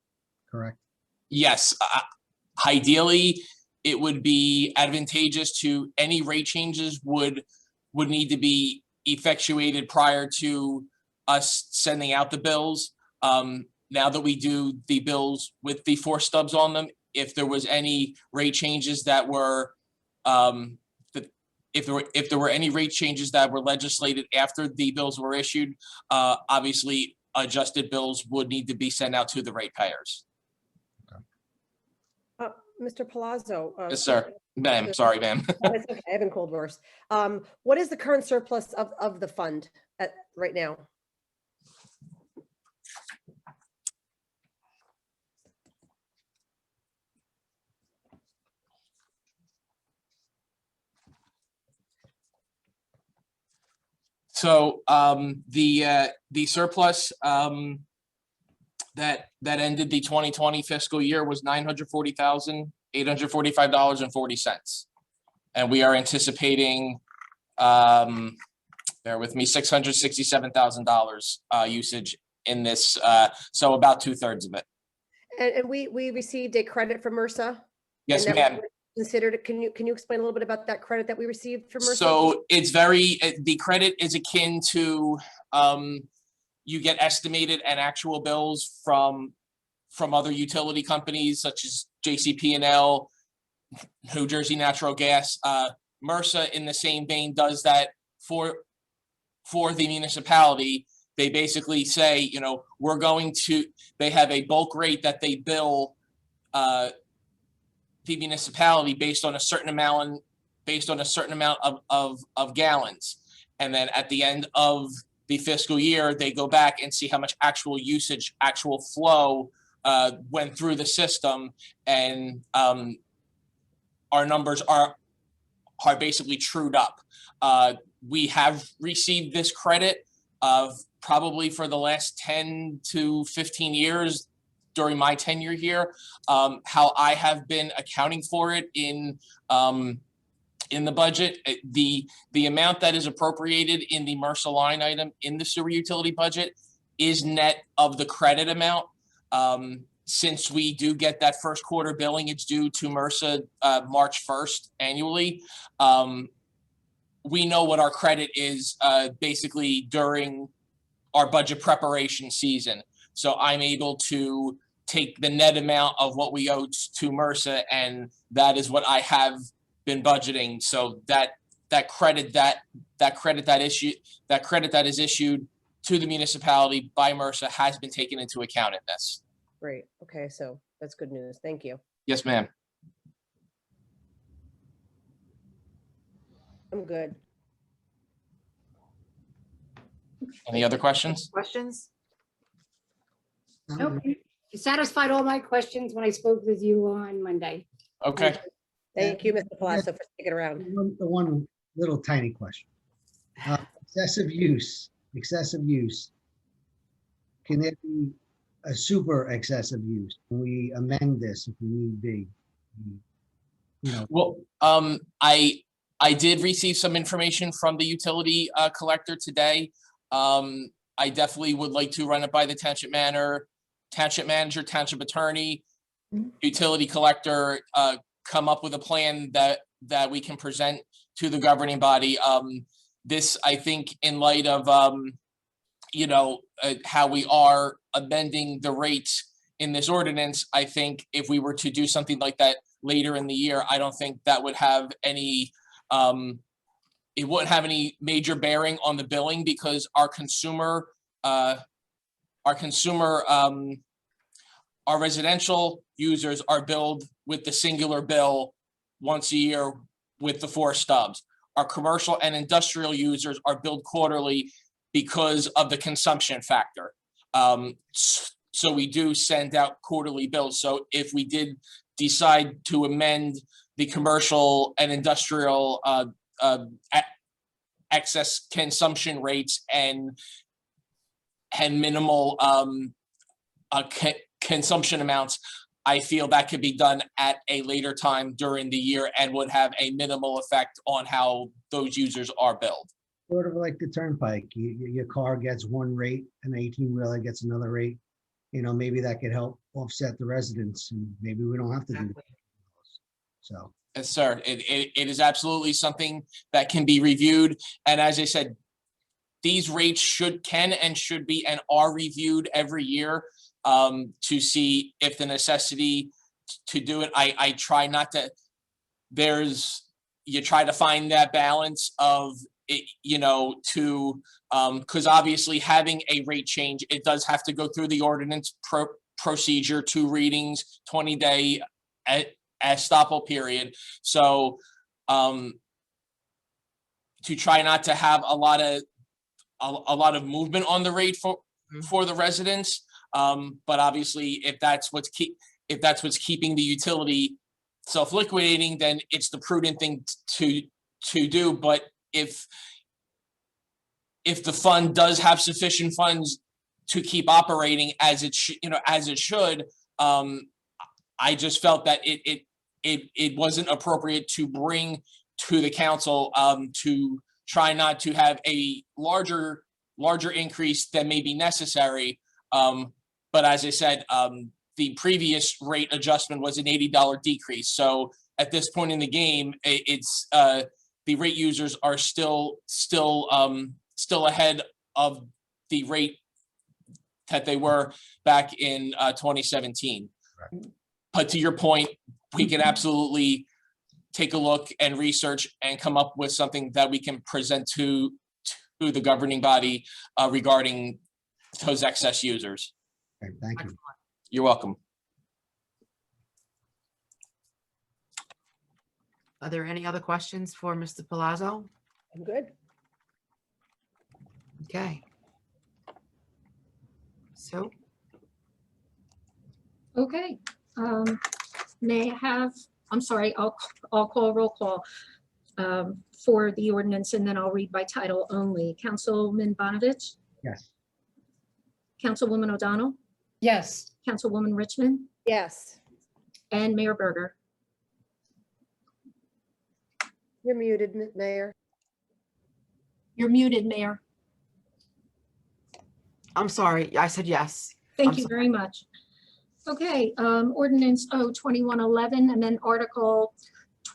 correct? Yes. Ideally, it would be advantageous to any rate changes would need to be effectuated prior to us sending out the bills. Now that we do the bills with the 4 stubs on them, if there was any rate changes that were if there were any rate changes that were legislated after the bills were issued, obviously adjusted bills would need to be sent out to the ratepayers. Mr. Palazzo. Yes, sir. Ma'am, sorry, ma'am. It's okay, I haven't called worse. What is the current surplus of the fund right now? So the surplus that ended the 2020 fiscal year was $940,845.40, and we are anticipating, bear with me, $667,000 usage in this. So about 2/3 of it. And we received a credit from MRSA. Yes, ma'am. Considered. Can you explain a little bit about that credit that we received from MRSA? So it's the credit is akin to you get estimated and actual bills from from other utility companies such as JCP&L, New Jersey Natural Gas. MRSA, in the same vein, does that for the municipality. They basically say, you know, they have a bulk rate that they bill the municipality based on a certain amount of gallons. And then at the end of the fiscal year, they go back and see how much actual usage, actual flow went through the system. And our numbers are basically trued up. We have received this credit probably for the last 10 to 15 years during my tenure here. How I have been accounting for it in the budget, the amount that is appropriated in the MRSA line item in the sewer utility budget is net of the credit amount. Since we do get that first quarter billing, it's due to MRSA March 1st annually. We know what our credit is basically during our budget preparation season. So I'm able to take the net amount of what we owe to MRSA, and that is what I have been budgeting. So that credit that is issued to the municipality by MRSA has been taken into account in this. Great. Okay, so that's good news. Thank you. Yes, ma'am. I'm good. Any other questions? Questions? Nope. You satisfied all my questions when I spoke with you on Monday. Okay. Thank you, Mr. Palazzo, for sticking around. The one little tiny question. Excessive use. Can there be a super excessive use? Can we amend this if we need be? You know, Well, I did receive some information from the utility collector today. I definitely would like to run it by the township manager, township attorney, utility collector, come up with a plan that we can present to the governing body. This, I think, in light of how we are amending the rates in this ordinance, I think if we were to do something like that later in the year, I don't think that would have any it wouldn't have any major bearing on the billing, because our residential users are billed with the singular bill once a year with the 4 stubs. Our commercial and industrial users are billed quarterly because of the consumption factor. So we do send out quarterly bills. So if we did decide to amend the commercial and industrial excess consumption rates and minimal consumption amounts, I feel that could be done at a later time during the year and would have a minimal effect on how those users are billed. sort of like the turnpike. Your car gets one rate, an 18-wheeler gets another rate. You know, maybe that could help offset the residents, and maybe we don't have to do that. So. Yes, sir. It is absolutely something that can be reviewed. And as I said, these rates can and should be and are reviewed every year to see if the necessity to do it. I try not to, you try to find that balance of it, because obviously having a rate change, it does have to go through the ordinance procedure, 2 readings, 20-day estoppel period. So to try not to have a lot of movement on the rate for the residents, but obviously if that's what's keeping the utility self-liquidating, then it's the prudent thing to do. But if the fund does have sufficient funds to keep operating as it should, I just felt that it wasn't appropriate to bring to the council to try not to have a larger increase than may be necessary. But as I said, the previous rate adjustment was an $80 decrease. So at this point in the game, it's the rate users are still ahead of the rate that they were back in 2017. But to your point, we can absolutely take a look and research and come up with something that we can present to the governing body regarding those excess users. Okay, thank you. You're welcome. Are there any other questions for Mr. Palazzo? I'm good. Okay. So, Okay. May I have, I'm sorry, I'll call roll call for the ordinance, and then I'll read by title only. Councilman Bonovich, Yes. Councilwoman O'Donnell, Yes. Councilwoman Richmond, Yes, and Mayor Berger. you're muted, Mayor. You're muted, Mayor. I'm sorry, I said yes. Thank I'm you sorry. very much. Okay, ordinance 2111, and then Article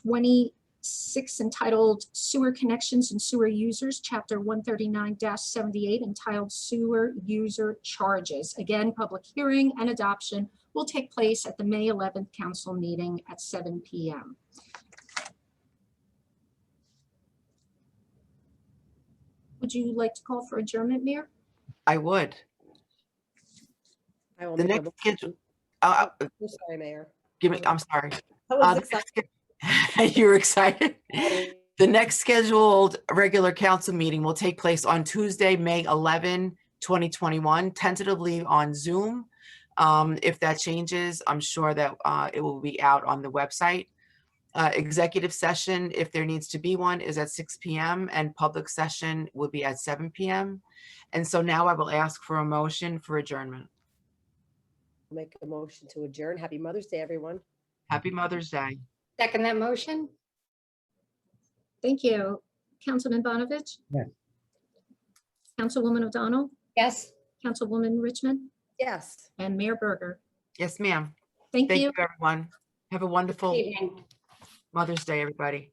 26 entitled Sewer Connections and Sewer Users, Chapter 139-78 entitled Sewer User Charges. Again, public hearing and adoption will take place at the May 11th council meeting at 7 p.m. Would you like to call for adjournment, Mayor? I would. I will The make a next motion. schedule, I'm sorry, Mayor. give me, I'm sorry. I was The excited. next- You're excited? The next scheduled regular council meeting will take place on Tuesday, May 11, 2021, tentatively on Zoom. If that changes, I'm sure that it will be out on the website. Executive session, if there needs to be one, is at 6 p.m. and public session will be at 7 p.m. And so now I will ask for a motion for adjournment. Make a motion to adjourn. Happy Mother's Day, everyone. Happy Mother's Day. Second that motion? Thank you. Councilman Bonovich? Yes. Councilwoman O'Donnell? Yes. Councilwoman Richmond? Yes. And Mayor Berger? Yes, ma'am. Thank Thank you. you, everyone. Have a wonderful Evening. Mother's Day, everybody.